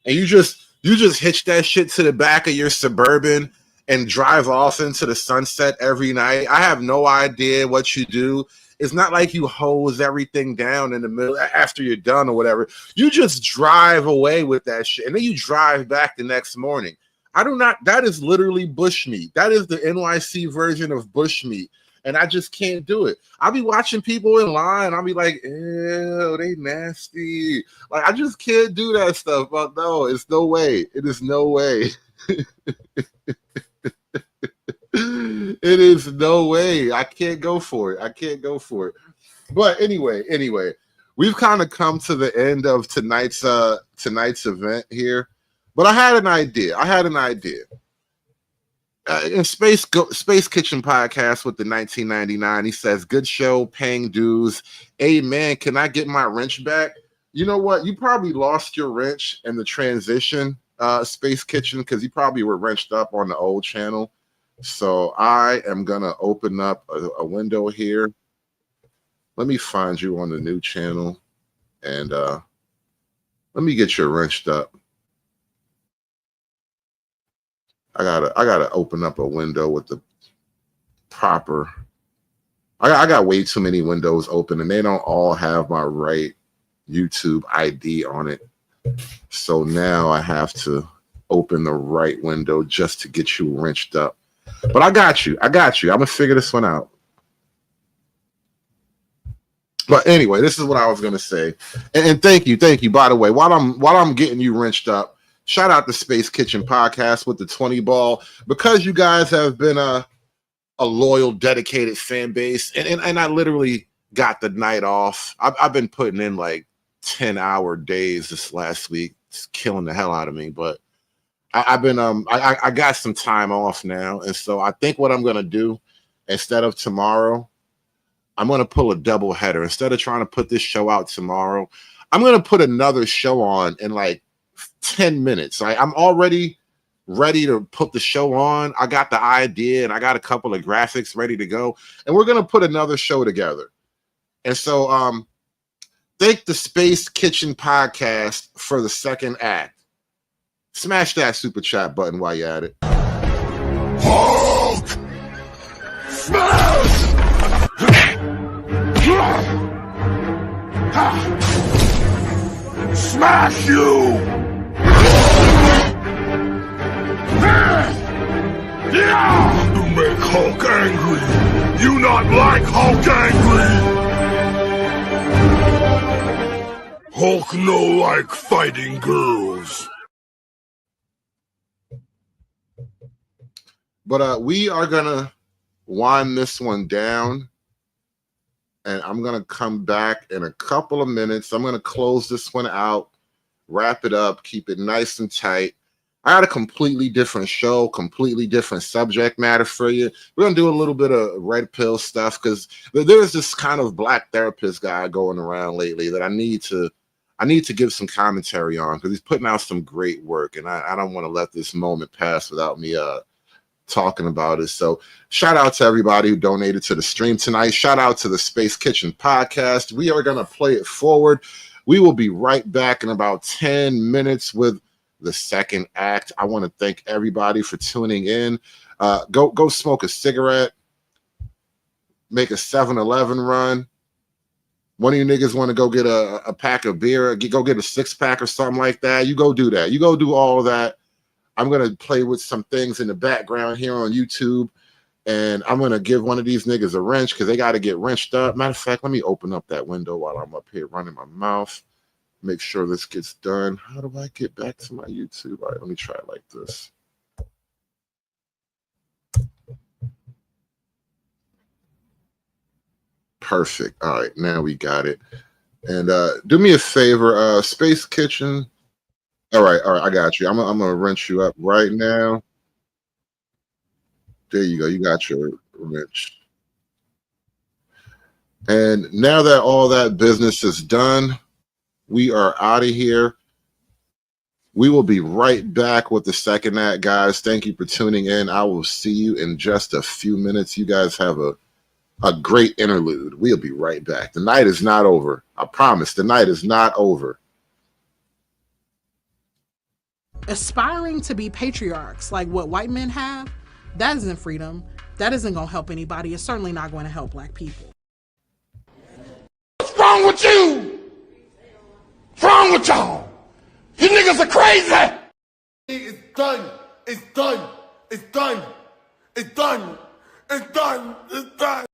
And you just hitch that shit to the back of your Suburban and drive off into the sunset every night. I have no idea what you do. It's not like you hose everything down in the middle after you're done or whatever. You just drive away with that shit, and then you drive back the next morning. That is literally bushmeat. That is the NYC version of bushmeat. And I just can't do it. I'll be watching people in line. I'll be like, ew, they nasty. Like, I just can't do that stuff. But no, it's no way. It is no way. It is no way. I can't go for it. I can't go for it. But anyway, we've kind of come to the end of tonight's event here. But I had an idea. In Space Kitchen podcast with the 1999, he says, good show, paying dues. Hey, man, can I get my wrench back? You know what? You probably lost your wrench in the transition, Space Kitchen, because you probably were wrenched up on the old channel. So I am going to open up a window here. Let me find you on the new channel. And let me get you wrenched up. I gotta open up a window with the proper. I got way too many windows open, and they don't all have my right YouTube ID on it. So now I have to open the right window just to get you wrenched up. But I got you. I'm gonna figure this one out. But anyway, this is what I was gonna say. And thank you. By the way, while I'm getting you wrenched up, shout out to Space Kitchen Podcast with the 20 ball, because you guys have been a loyal, dedicated fan base, and I literally got the night off. I've been putting in like 10-hour days this last week. It's killing the hell out of me, but I've been I got some time off now, and so I think what I'm gonna do, instead of tomorrow, I'm gonna pull a double header. Instead of trying to put this show out tomorrow, I'm gonna put another show on in like 10 minutes. I'm already ready to put the show on. I got the idea and I got a couple of graphics ready to go, and we're gonna put another show together. And so thank the Space Kitchen Podcast for the second act. Smash that super chat button while you're at it. Hulk! Smash! Smash you! You make Hulk angry! You not like Hulk angry! Hulk no like fighting girls. But we are gonna wind this one down, and I'm gonna come back in a couple of minutes. I'm gonna close this one out, wrap it up, keep it nice and tight. I had a completely different show, completely different subject matter for you. We're gonna do a little bit of red pill stuff because there's this kind of black therapist guy going around lately that I need to give some commentary on, because he's putting out some great work, and I don't want to let this moment pass without me talking about it. So shout out to everybody who donated to the stream tonight. Shout out to the Space Kitchen Podcast. We are going to play it forward. We will be right back in about 10 minutes with the second act. I want to thank everybody for tuning in. Go smoke a cigarette, make a 7-Eleven run. One of you niggas want to go get a pack of beer, go get a 6-pack or something like that. You go do that. You go do all of that. I'm going to play with some things in the background here on YouTube, and I'm going to give one of these niggas a wrench because they got to get wrenched up. Matter of fact, let me open up that window while I'm up here running my mouth. Make sure this gets done. How do I get back to my YouTube? All right, let me try it like this. Perfect. All right, now we got it. And do me a favor, Space Kitchen. All right, I got you. I'm gonna wrench you up right now. There you go. You got your wrench. And now that all that business is done, we are out of here. We will be right back with the second act, guys. Thank you for tuning in. I will see you in just a few minutes. You guys have a great interlude. We'll be right back. The night is not over. I promise. The night is not over. Aspiring to be patriarchs like what white men have, that isn't freedom. That isn't going to help anybody. It's certainly not going to help black people. What's wrong with you? What's wrong with y'all? You niggas are crazy! It's done. It's done. It's done. It's done. It's done. It's done.